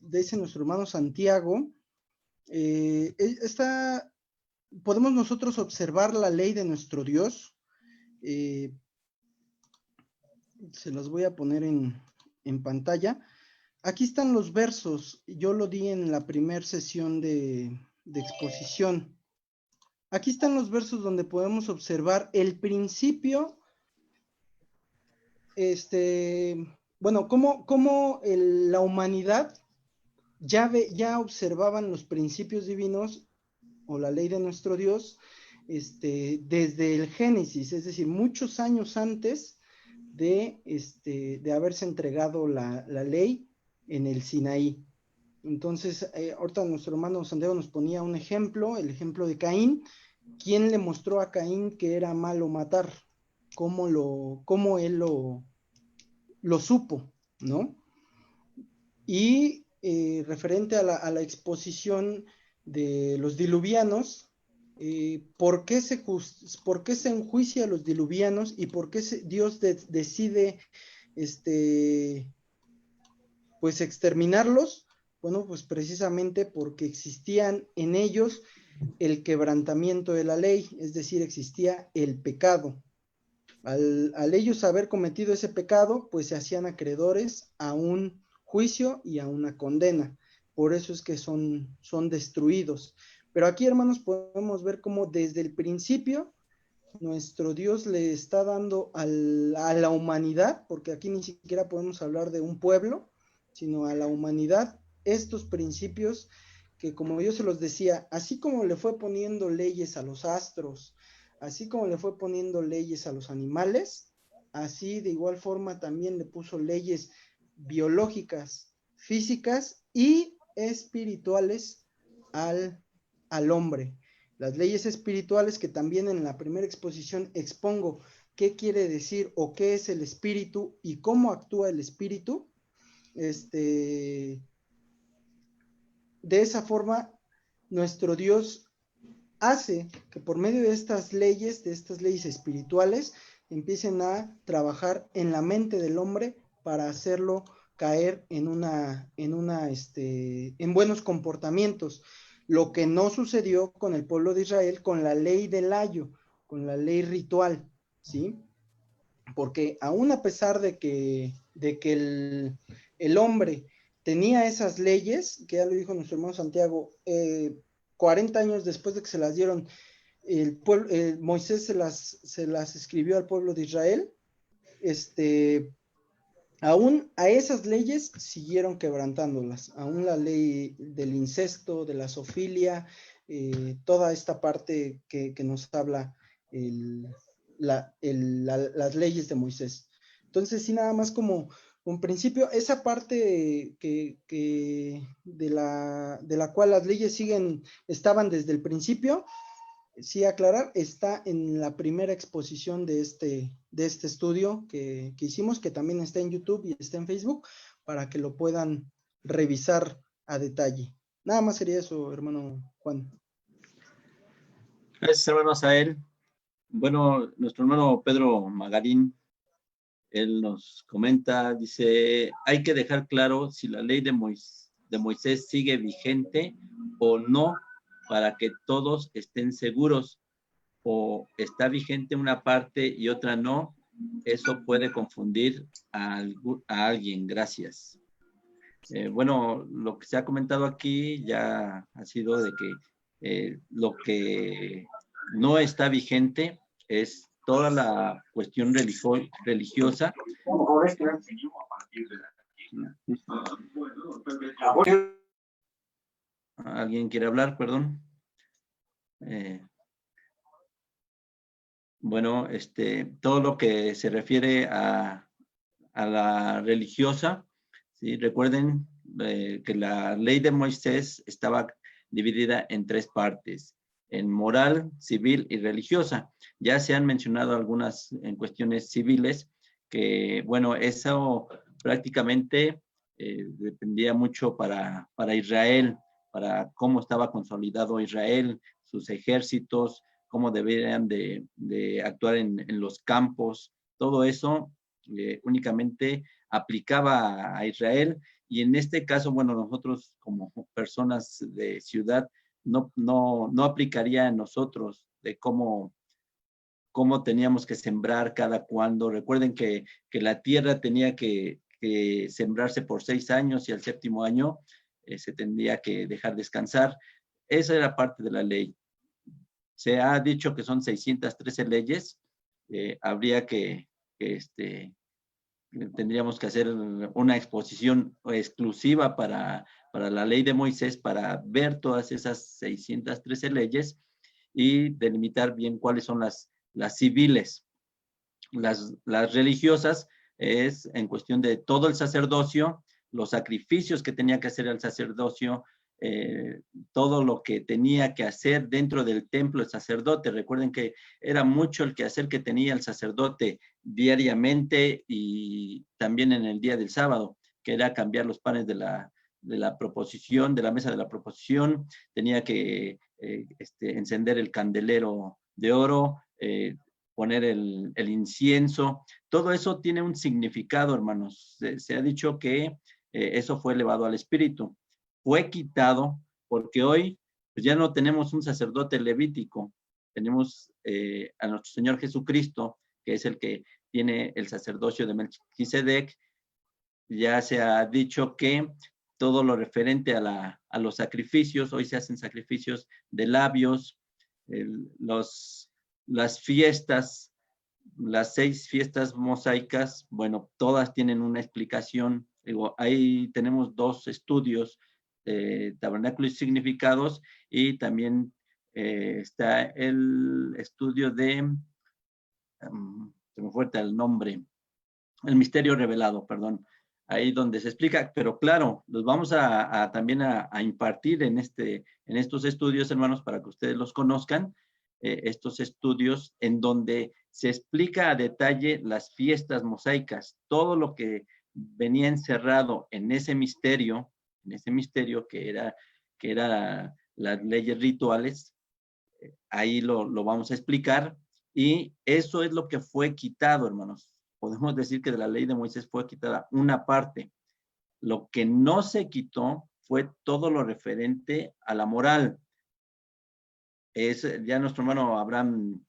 dice nuestro hermano Santiago. Podemos nosotros observar la ley de nuestro Dios. Se las voy a poner en pantalla. Aquí están los versos. Yo lo di en la primera sesión de exposición. Aquí están los versos donde podemos observar el principio, bueno, cómo la humanidad ya observaban los principios divinos o la ley de nuestro Dios desde el Génesis, es decir, muchos años antes de haberse entregado la ley en el Sinaí. Entonces, ahorita nuestro hermano Santiago nos ponía un ejemplo, el ejemplo de Caín. ¿Quién le mostró a Caín que era malo matar? ¿Cómo él lo supo, ¿no? Y referente a la exposición de los diluvianos, ¿por qué se enjuicia a los diluvianos y por qué Dios decide pues exterminarlos? Bueno, pues precisamente porque existían en ellos el quebrantamiento de la ley, es decir, existía el pecado. Al ellos haber cometido ese pecado, pues se hacían acreedores a un juicio y a una condena. Por eso es que son destruidos. Pero aquí, hermanos, podemos ver cómo desde el principio nuestro Dios le está dando a la humanidad, porque aquí ni siquiera podemos hablar de un pueblo, sino a la humanidad, estos principios que, como yo se los decía, así como le fue poniendo leyes a los astros, así como le fue poniendo leyes a los animales, así de igual forma también le puso leyes biológicas, físicas y espirituales al hombre. Las leyes espirituales, que también en la primera exposición expongo qué quiere decir o qué es el espíritu y cómo actúa el espíritu. De esa forma, nuestro Dios hace que por medio de estas leyes espirituales, empiecen a trabajar en la mente del hombre para hacerlo caer en buenos comportamientos. Lo que no sucedió con el pueblo de Israel, con la ley del ayo, con la ley ritual, ¿sí? Porque aún a pesar de que el hombre tenía esas leyes, que ya lo dijo nuestro hermano Santiago, 40 años después de que se las dieron, Moisés se las escribió al pueblo de Israel, aún a esas leyes siguieron quebrantándolas, aún la ley del incesto, de la zoofilia, toda esta parte que nos habla las leyes de Moisés. Entonces, sí, nada más como un principio, esa parte de la cual las leyes estaban desde el principio, sí aclarar, está en la primera exposición de este estudio que hicimos, que también está en YouTube y está en Facebook, para que lo puedan revisar a detalle. Nada más sería eso, hermano Juan. Gracias, hermano Asael. Bueno, nuestro hermano Pedro Magarín, él nos comenta, dice, hay que dejar claro si la ley de Moisés sigue vigente o no para que todos estén seguros, o está vigente una parte y otra no. Eso puede confundir a alguien. Gracias. Bueno, lo que se ha comentado aquí ya ha sido de que lo que no está vigente es toda la cuestión religiosa. ¿Alguien quiere hablar? Perdón. Bueno, todo lo que se refiere a la religiosa, ¿sí? Recuerden que la ley de Moisés estaba dividida en 3 partes, en moral, civil y religiosa. Ya se han mencionado algunas en cuestiones civiles, que bueno, eso prácticamente dependía mucho para Israel, para cómo estaba consolidado Israel, sus ejércitos, cómo deberían de actuar en los campos, todo eso únicamente aplicaba a Israel, y en este caso, bueno, nosotros como personas de ciudad no aplicaría a nosotros de cómo teníamos que sembrar cada cuando. Recuerden que la tierra tenía que sembrarse por 6 años y al 7º año se tendría que dejar descansar. Esa era parte de la ley. Se ha dicho que son 613 leyes. Habría que tendríamos que hacer una exposición exclusiva para la ley de Moisés, para ver todas esas 613 leyes y delimitar bien cuáles son las civiles. Las religiosas es en cuestión de todo el sacerdocio, los sacrificios que tenía que hacer el sacerdocio, todo lo que tenía que hacer dentro del templo el sacerdote. Recuerden que era mucho el quehacer que tenía el sacerdote diariamente y también en el día del sábado, que era cambiar los panes de la proposición, de la mesa de la proposición, tenía que encender el candelero de oro, poner el incienso. Todo eso tiene un significado, hermanos. Se ha dicho que eso fue elevado al Espíritu. Fue quitado porque hoy pues ya no tenemos un sacerdote levítico, tenemos a nuestro Señor Jesucristo, que es el que tiene el sacerdocio de Melquisedec. Ya se ha dicho que todo lo referente a los sacrificios, hoy se hacen sacrificios de labios, las fiestas, las 6 fiestas mosaicas, bueno, todas tienen una explicación. Digo, ahí tenemos 2 estudios, tabernáculos y significados, y también está el estudio de, se me fue el nombre, el misterio revelado, perdón, ahí donde se explica, pero claro, los vamos también a impartir en estos estudios, hermanos, para que ustedes los conozcan, estos estudios en donde se explica a detalle las fiestas mosaicas, todo lo que venía encerrado en ese misterio que era las leyes rituales. Ahí lo vamos a explicar, y eso es lo que fue quitado, hermanos. Podemos decir que de la ley de Moisés fue quitada una parte. Lo que no se quitó fue todo lo referente a la moral. Ya nuestro hermano Abraham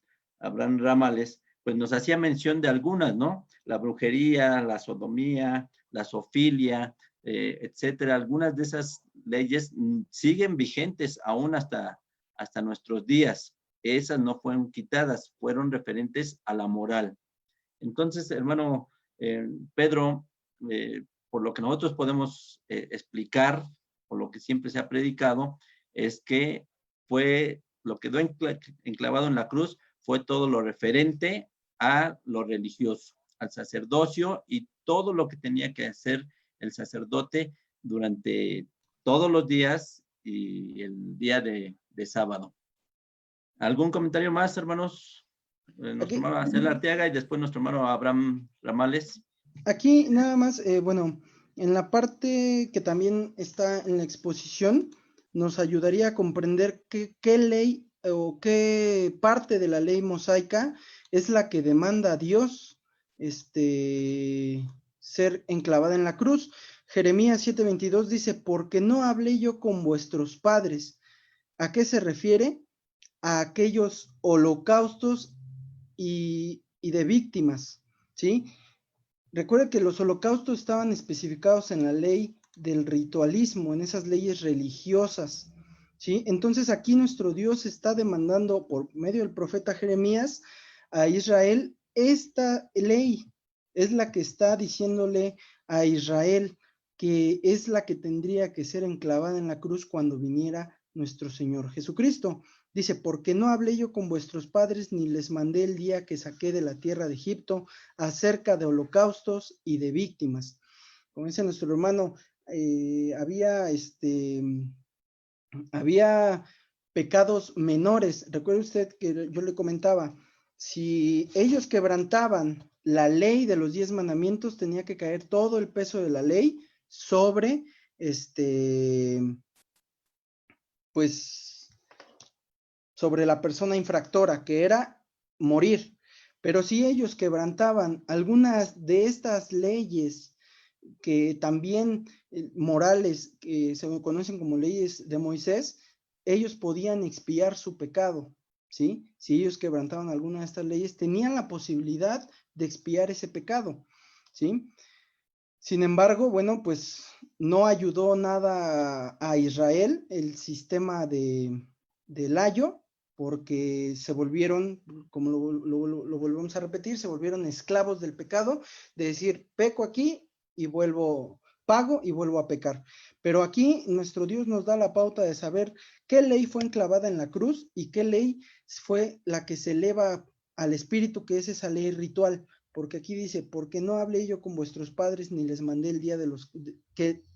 Ramales, pues nos hacía mención de algunas, ¿no? La brujería, la sodomía, la zoofilia, etcétera. Algunas de esas leyes siguen vigentes aún hasta nuestros días. Esas no fueron quitadas, fueron referentes a la moral. Entonces, hermano Pedro, por lo que nosotros podemos explicar, por lo que siempre se ha predicado, es que fue lo que quedó enclavado en la cruz, fue todo lo referente a lo religioso, al sacerdocio y todo lo que tenía que hacer el sacerdote durante todos los días y el día de sábado. ¿Algún comentario más, hermanos? Nuestro hermano Asael Arteaga y después nuestro hermano Abraham Ramales. Aquí nada más, bueno, en la parte que también está en la exposición, nos ayudaría a comprender qué ley o qué parte de la ley mosaica es la que demanda a Dios ser enclavada en la cruz. Jeremías 7:22 dice, porque no hablé yo con vuestros padres. ¿A qué se refiere? A aquellos holocaustos y de víctimas, ¿sí? Recuerda que los holocaustos estaban especificados en la ley del ritualismo, en esas leyes religiosas, ¿sí? Entonces aquí nuestro Dios está demandando por medio del profeta Jeremías a Israel esta ley, es la que está diciéndole a Israel que es la que tendría que ser enclavada en la cruz cuando viniera nuestro Señor Jesucristo. Dice, porque no hablé yo con vuestros padres, ni les mandé el día que saqué de la tierra de Egipto acerca de holocaustos y de víctimas. Como dice nuestro hermano, había pecados menores. Recuerde usted que yo le comentaba, si ellos quebrantaban la ley de los 10 mandamientos, tenía que caer todo el peso de la ley sobre sobre la persona infractora, que era morir. Pero si ellos quebrantaban algunas de estas leyes que también morales, que se conocen como leyes de Moisés, ellos podían expiar su pecado, ¿sí? Si ellos quebrantaban alguna de estas leyes, tenían la posibilidad de expiar ese pecado, ¿sí? Sin embargo, bueno, pues no ayudó nada a Israel el sistema del ayo, porque se volvieron, como lo volvemos a repetir, se volvieron esclavos del pecado, de decir, peco aquí y pago y vuelvo a pecar. Pero aquí nuestro Dios nos da la pauta de saber qué ley fue enclavada en la cruz y qué ley fue la que se eleva al espíritu, que es esa ley ritual. Porque aquí dice, porque no hablé yo con vuestros padres, ni les mandé el día del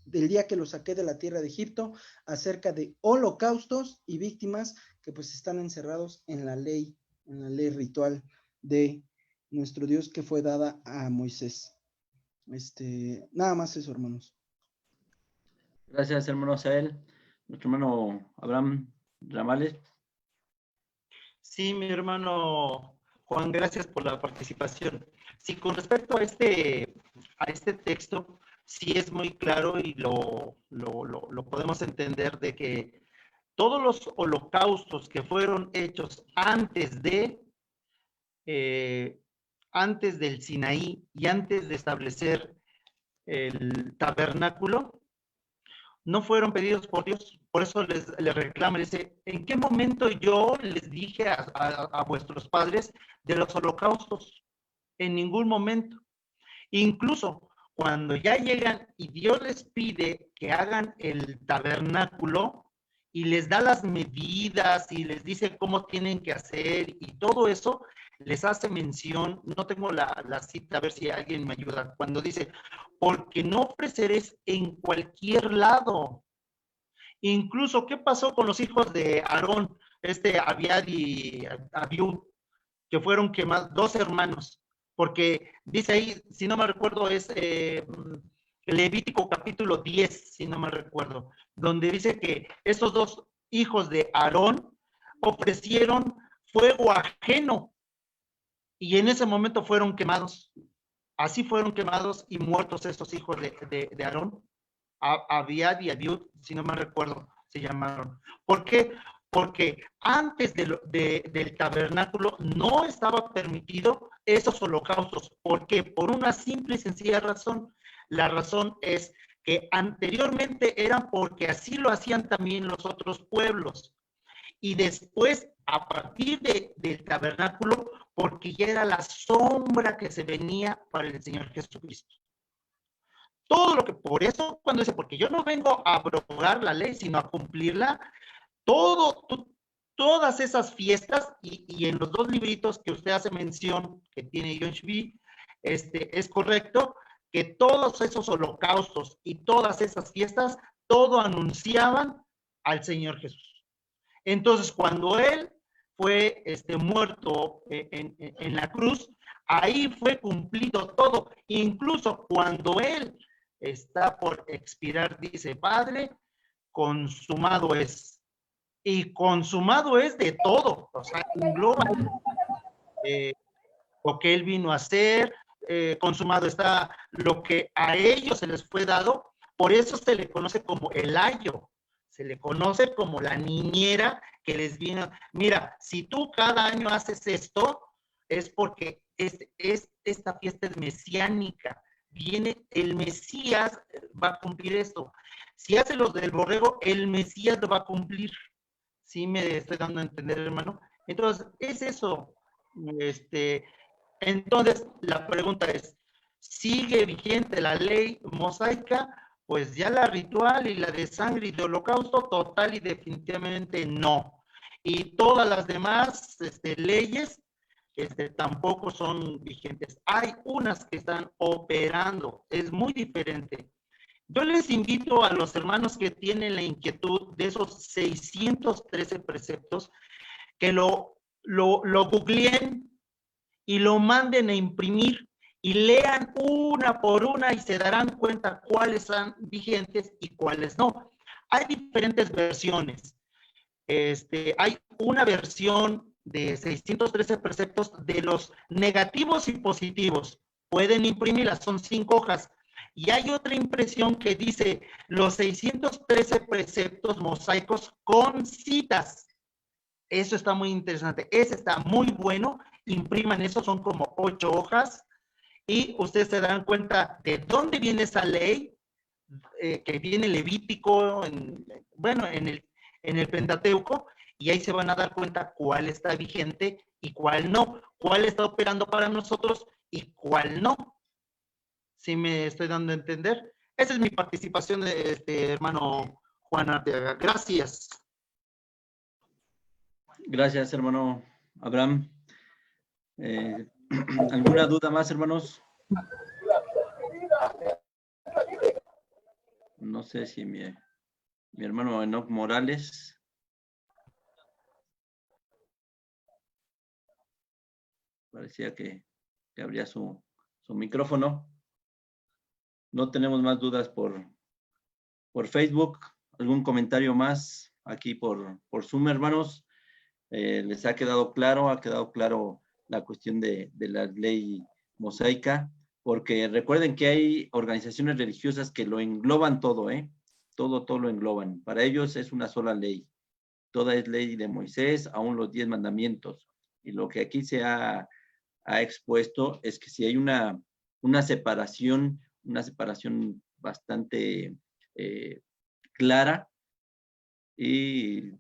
día que los saqué de la tierra de Egipto, acerca de holocaustos y víctimas que pues están encerrados en la ley ritual de nuestro Dios que fue dada a Moisés. Nada más eso, hermanos. Gracias, hermano Asael. Nuestro hermano Abraham Ramales. Sí, mi hermano Juan, gracias por la participación. Sí, con respecto a este texto, sí es muy claro y lo podemos entender de que todos los holocaustos que fueron hechos antes del Sinaí y antes de establecer el tabernáculo, no fueron pedidos por Dios. Por eso les reclama, dice, ¿en qué momento yo les dije a vuestros padres de los holocaustos? En ningún momento. Incluso cuando ya llegan y Dios les pide que hagan el tabernáculo y les da las medidas y les dice cómo tienen que hacer y todo eso, les hace mención, no tengo la cita, a ver si alguien me ayuda, cuando dice, porque no ofreceréis en cualquier lado. Incluso, ¿qué pasó con los hijos de Aarón, Abiad y Abiud, que fueron quemados, 2 hermanos? Porque dice ahí, si no me recuerdo, es Levítico capítulo 10, si no me recuerdo, donde dice que esos 2 hijos de Aarón ofrecieron fuego ajeno y en ese momento fueron quemados. Así fueron quemados y muertos esos hijos de Aarón, Abiad y Abiud, si no me recuerdo, se llamaron. ¿Por qué? Porque antes del tabernáculo no estaba permitido esos holocaustos. ¿Por qué? Por una simple y sencilla razón. La razón es que anteriormente eran porque así lo hacían también los otros pueblos. Y después, a partir del tabernáculo, porque ya era la sombra que se venía para el Señor Jesucristo. Todo lo que, por eso cuando dice, porque yo no vengo a abrogar la ley, sino a cumplirla, todas esas fiestas, y en los 2 libritos que usted hace mención, que tiene John Shvee, es correcto, que todos esos holocaustos y todas esas fiestas, todo anunciaban al Señor Jesús. Entonces, cuando Él fue muerto en la cruz, ahí fue cumplido todo. Incluso cuando Él está por expirar, dice, Padre, consumado es. Y consumado es de todo, o sea, engloba lo que él vino a hacer, consumado está lo que a ellos se les fue dado, por eso se le conoce como el ayo, se le conoce como la niñera que les vino. Mira, si tú cada año haces esto, es porque esta fiesta es mesiánica, viene el Mesías, va a cumplir esto. Si hace lo del borrego, el Mesías lo va a cumplir. ¿Sí me estoy dando a entender, hermano? Entonces, es eso. Entonces, la pregunta es, ¿sigue vigente la ley mosaica? Pues ya la ritual y la de sangre y de holocausto, total y definitivamente no. Y todas las demás leyes tampoco son vigentes. Hay unas que están operando, es muy diferente. Yo les invito a los hermanos que tienen la inquietud de esos 613 preceptos que lo googleen y lo manden a imprimir y lean una por una y se darán cuenta cuáles son vigentes y cuáles no. Hay diferentes versiones. Hay una versión de 613 preceptos de los negativos y positivos. Pueden imprimirlas, son 5 hojas. Y hay otra impresión que dice los 613 preceptos mosaicos con citas. Eso está muy interesante. Ese está muy bueno. Impriman eso, son como 8 hojas. Y ustedes se dan cuenta de dónde viene esa ley, que viene Levítico, en el Pentateuco, y ahí se van a dar cuenta cuál está vigente y cuál no, cuál está operando para nosotros y cuál no. ¿Sí me estoy dando a entender? Esa es mi participación, hermano Juan Arteaga. Gracias. Gracias, hermano Abraham. ¿Alguna duda más, hermanos? No sé si mi hermano Enoc Morales. Parecía que abría su micrófono. No tenemos más dudas por Facebook. ¿Algún comentario más aquí por Zoom, hermanos? ¿Les ha quedado claro? ¿Ha quedado claro la cuestión de la ley mosaica? Porque recuerden que hay organizaciones religiosas que lo engloban todo, todo lo engloban. Para ellos es una sola ley. Toda es ley de Moisés, aún los 10 mandamientos. Y lo que aquí se ha expuesto es que si hay una separación bastante clara, y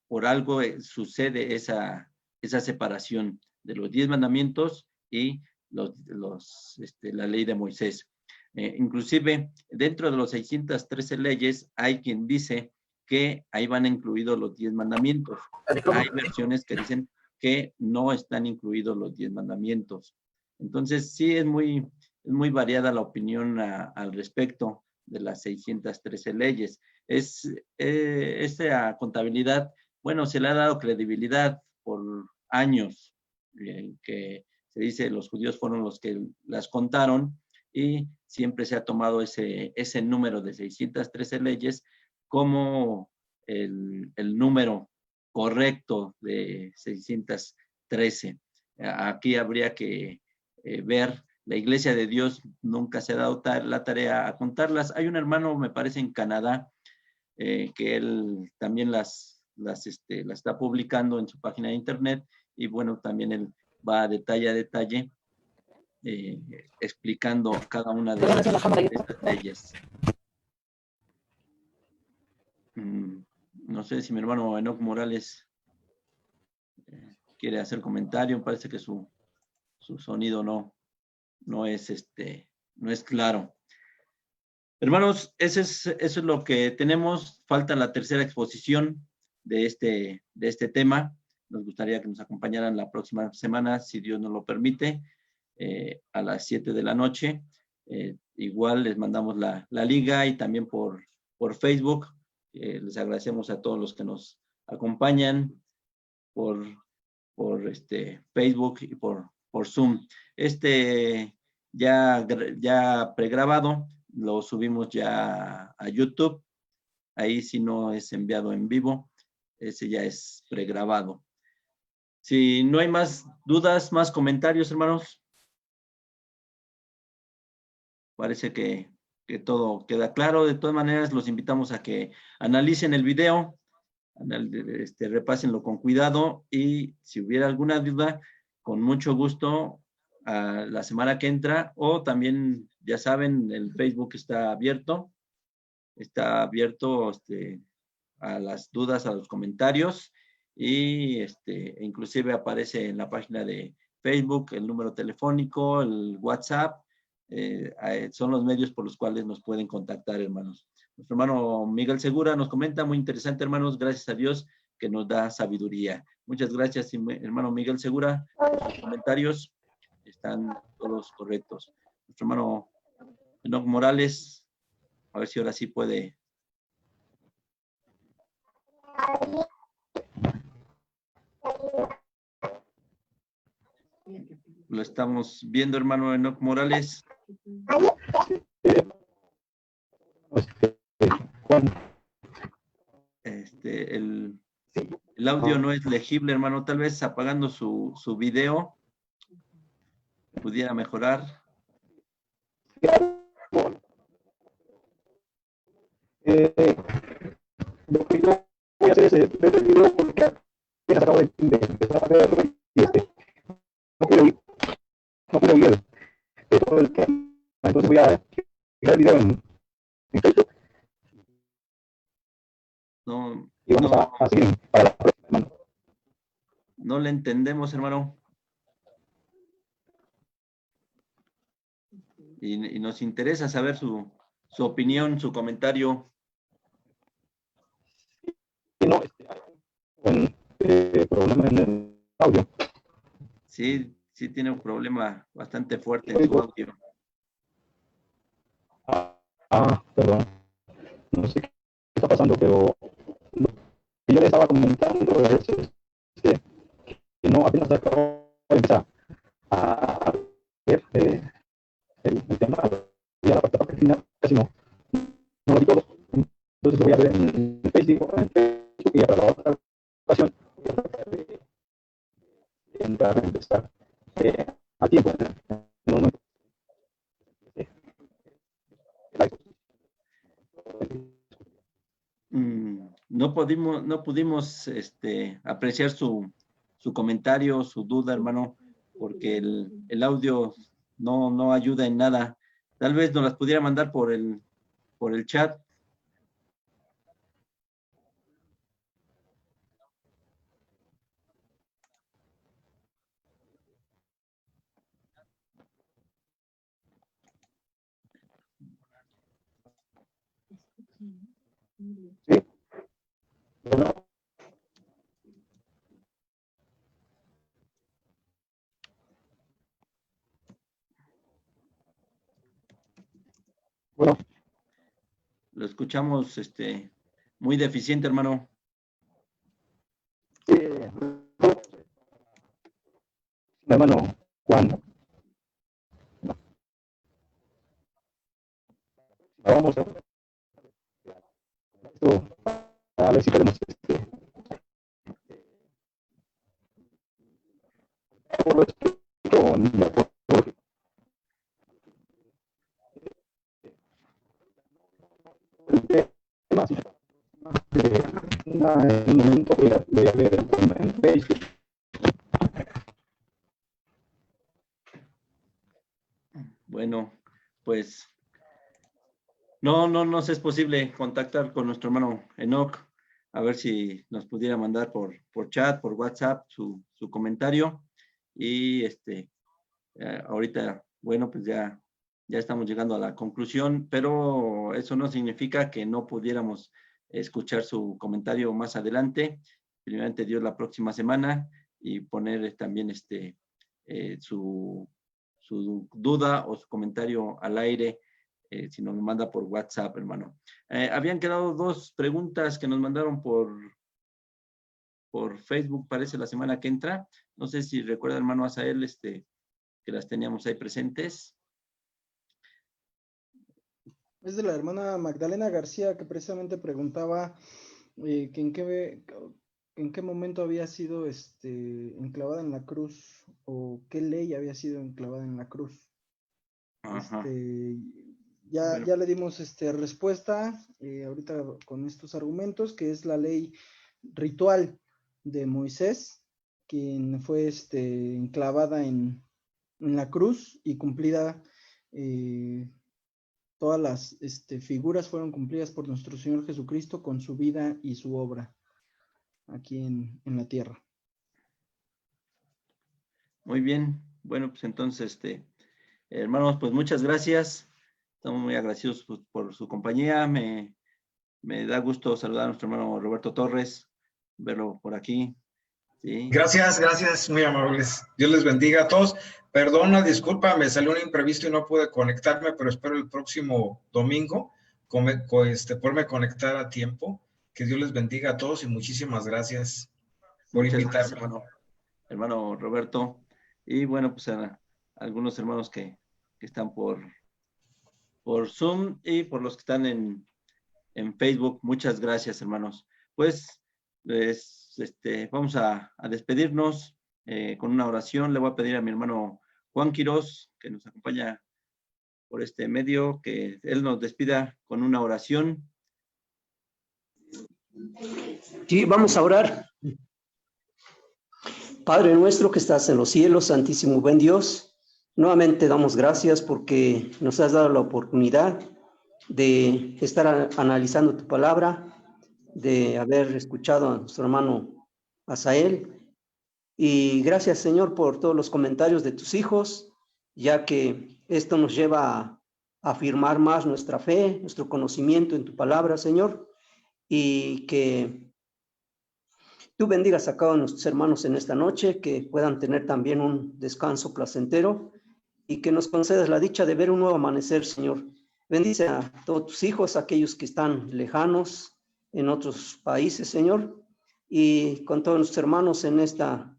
por algo sucede esa separación de los 10 mandamientos y la ley de Moisés. Inclusive, dentro de los 613 leyes, hay quien dice que ahí van incluidos los 10 mandamientos. Hay versiones que dicen que no están incluidos los 10 mandamientos. Entonces, sí es muy variada la opinión al respecto de las 613 leyes. Esta contabilidad, bueno, se le ha dado credibilidad por años, que se dice los judíos fueron los que las contaron, y siempre se ha tomado ese número de 613 leyes como el número correcto de 613. Aquí habría que ver, la Iglesia de Dios nunca se ha dado la tarea a contarlas. Hay un hermano, me parece, en Canadá, que él también las está publicando en su página de internet, y bueno, también él va a detalle explicando cada una de estas leyes. No sé si mi hermano Enoc Morales quiere hacer comentario. Parece que su sonido no es claro. Hermanos, eso es lo que tenemos. Falta la tercera exposición de este tema. Nos gustaría que nos acompañaran la próxima semana, si Dios nos lo permite, a las 7 de la noche. Igual les mandamos la liga, y también por Facebook. Les agradecemos a todos los que nos acompañan por Facebook y por Zoom. Ya pregrabado, lo subimos ya a YouTube. Ahí sí no es enviado en vivo, ese ya es pregrabado. Si no hay más dudas, más comentarios, hermanos. Parece que todo queda claro. De todas maneras, los invitamos a que analicen el video, repásenlo con cuidado y si hubiera alguna duda, con mucho gusto, la semana que entra, o también, ya saben, el Facebook está abierto a las dudas, a los comentarios, y inclusive aparece en la página de Facebook el número telefónico, el WhatsApp, son los medios por los cuales nos pueden contactar, hermanos. Nuestro hermano Miguel Segura nos comenta, muy interesante, hermanos, gracias a Dios que nos da sabiduría. Muchas gracias, hermano Miguel Segura. Los comentarios están todos correctos. Nuestro hermano Enoch Morales, a ver si ahora sí puede. Lo estamos viendo, hermano Enoch Morales. El audio no es legible, hermano. Tal vez apagando su video pudiera mejorar. Lo que yo voy a hacer es ver el video porque apenas acabo de empezar a verlo y no puedo oír todo el tema. Entonces voy a ver el video en Facebook y vamos a seguir para la próxima, hermano. No le entendemos, hermano. Y nos interesa saber su opinión, su comentario. No, hay un problema en el audio. Sí tiene un problema bastante fuerte en su audio. Perdón. No sé qué está pasando, pero yo le estaba comentando que no, apenas acabo de empezar a ver el tema y a la parte final casi no lo vi todo. Entonces lo voy a ver en Facebook y para la otra ocasión voy a tratar de entrar a empezar a tiempo en el momento. No pudimos apreciar su comentario, su duda, hermano, porque el audio no ayuda en nada. Tal vez nos las pudiera mandar por el chat. Sí. Bueno. Bueno. Lo escuchamos muy deficiente, hermano. Hermano Juan. Vamos a ver si podemos en un momento voy a ver en Facebook. Bueno, pues no nos es posible contactar con nuestro hermano Enoch, a ver si nos pudiera mandar por chat, por WhatsApp, su comentario. Y ahorita, bueno, pues ya estamos llegando a la conclusión, pero eso no significa que no pudiéramos escuchar su comentario más adelante. Primeramente Dios, la próxima semana, y poner también su duda o su comentario al aire, si nos lo manda por WhatsApp, hermano. Habían quedado dos preguntas que nos mandaron por Facebook, parece, la semana que entra. No sé si recuerda, hermano Asael, que las teníamos ahí presentes. Es de la hermana Magdalena García, que precisamente preguntaba que en qué momento había sido enclavada en la cruz o qué ley había sido enclavada en la cruz. Ajá. Ya Bueno. le dimos respuesta ahorita con estos argumentos, que es la ley ritual de Moisés, quien fue enclavada en la cruz y cumplida, todas las figuras fueron cumplidas por nuestro Señor Jesucristo con su vida y su obra aquí en la tierra. Muy bien. Bueno, pues entonces, hermanos, pues muchas gracias. Estamos muy agradecidos por su compañía. Me da gusto saludar a nuestro hermano Roberto Torres, verlo por aquí. ¿Sí? Gracias, muy amables. Dios les bendiga a todos. Perdona, disculpa, me salió un imprevisto y no pude conectarme, pero espero el próximo domingo poderme conectar a tiempo. Que Dios les bendiga a todos y muchísimas gracias por Muchas invitarme. gracias, hermano Roberto. Y bueno, pues a algunos hermanos que están por Zoom y por los que están en Facebook. Muchas gracias, hermanos. Pues vamos a despedirnos con una oración. Le voy a pedir a mi hermano Juan Quirós, que nos acompaña por este medio, que él nos despida con una oración. Sí, vamos a orar. Padre nuestro que estás en los cielos, santísimo buen Dios, nuevamente damos gracias porque nos has dado la oportunidad de estar analizando tu palabra, de haber escuchado a nuestro hermano Asael. Y gracias, Señor, por todos los comentarios de tus hijos, ya que esto nos lleva a afirmar más nuestra fe, nuestro conocimiento en tu palabra, Señor, y que tú bendigas a cada uno de nuestros hermanos en esta noche, que puedan tener también un descanso placentero y que nos concedas la dicha de ver un nuevo amanecer, Señor. Bendice a todos tus hijos, aquellos que están lejanos en otros países, Señor, y con todos nuestros hermanos en esta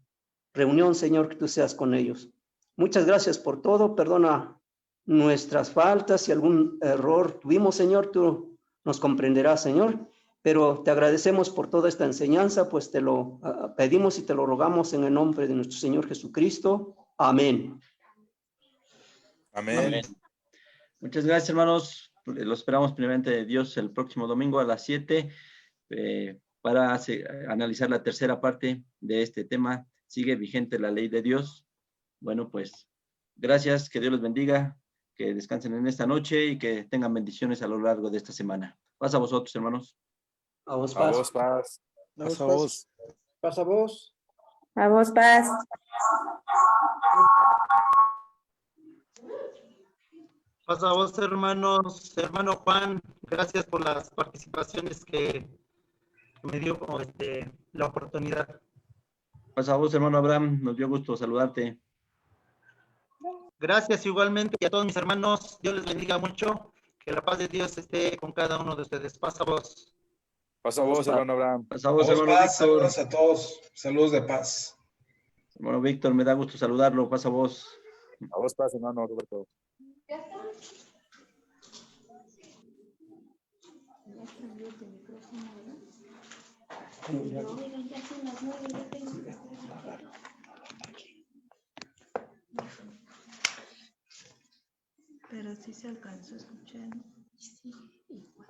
reunión, Señor, que tú seas con ellos. Muchas gracias por todo. Perdona nuestras faltas. Si algún error tuvimos, Señor, tú nos comprenderás, Señor. Pero te agradecemos por toda esta enseñanza, pues te lo pedimos y te lo rogamos en el nombre de nuestro Señor Jesucristo. Amén. Amén. Muchas gracias, hermanos. Los esperamos primeramente de Dios el próximo domingo a las 7 para analizar la tercera parte de este tema. ¿Sigue vigente la ley de Dios? Bueno, pues gracias, que Dios los bendiga, que descansen en esta noche y que tengan bendiciones a lo largo de esta semana. Paz a vosotros, hermanos. A vos, A paz. vos, paz. Paz, A vos. Pasa vos. A vos, paz. Pasa a vos, hermanos. Hermano Juan, gracias por las participaciones que me dio la oportunidad. Paz a vos, hermano Abraham. Nos dio gusto saludarte. Gracias igualmente y a todos mis hermanos. Dios les bendiga mucho. Que la paz de Dios esté con cada uno de ustedes. Pasa a vos. Pasa a vos, hermano Abraham. Paz a vos, Vamos, hermano paz, Víctor. saludos a todos. Saludos de paz. Hermano Víctor, me da gusto saludarlo. Paz a vos. A vos, paz, hermano Roberto. Pero sí se alcanzó a escuchar. Sí, igual.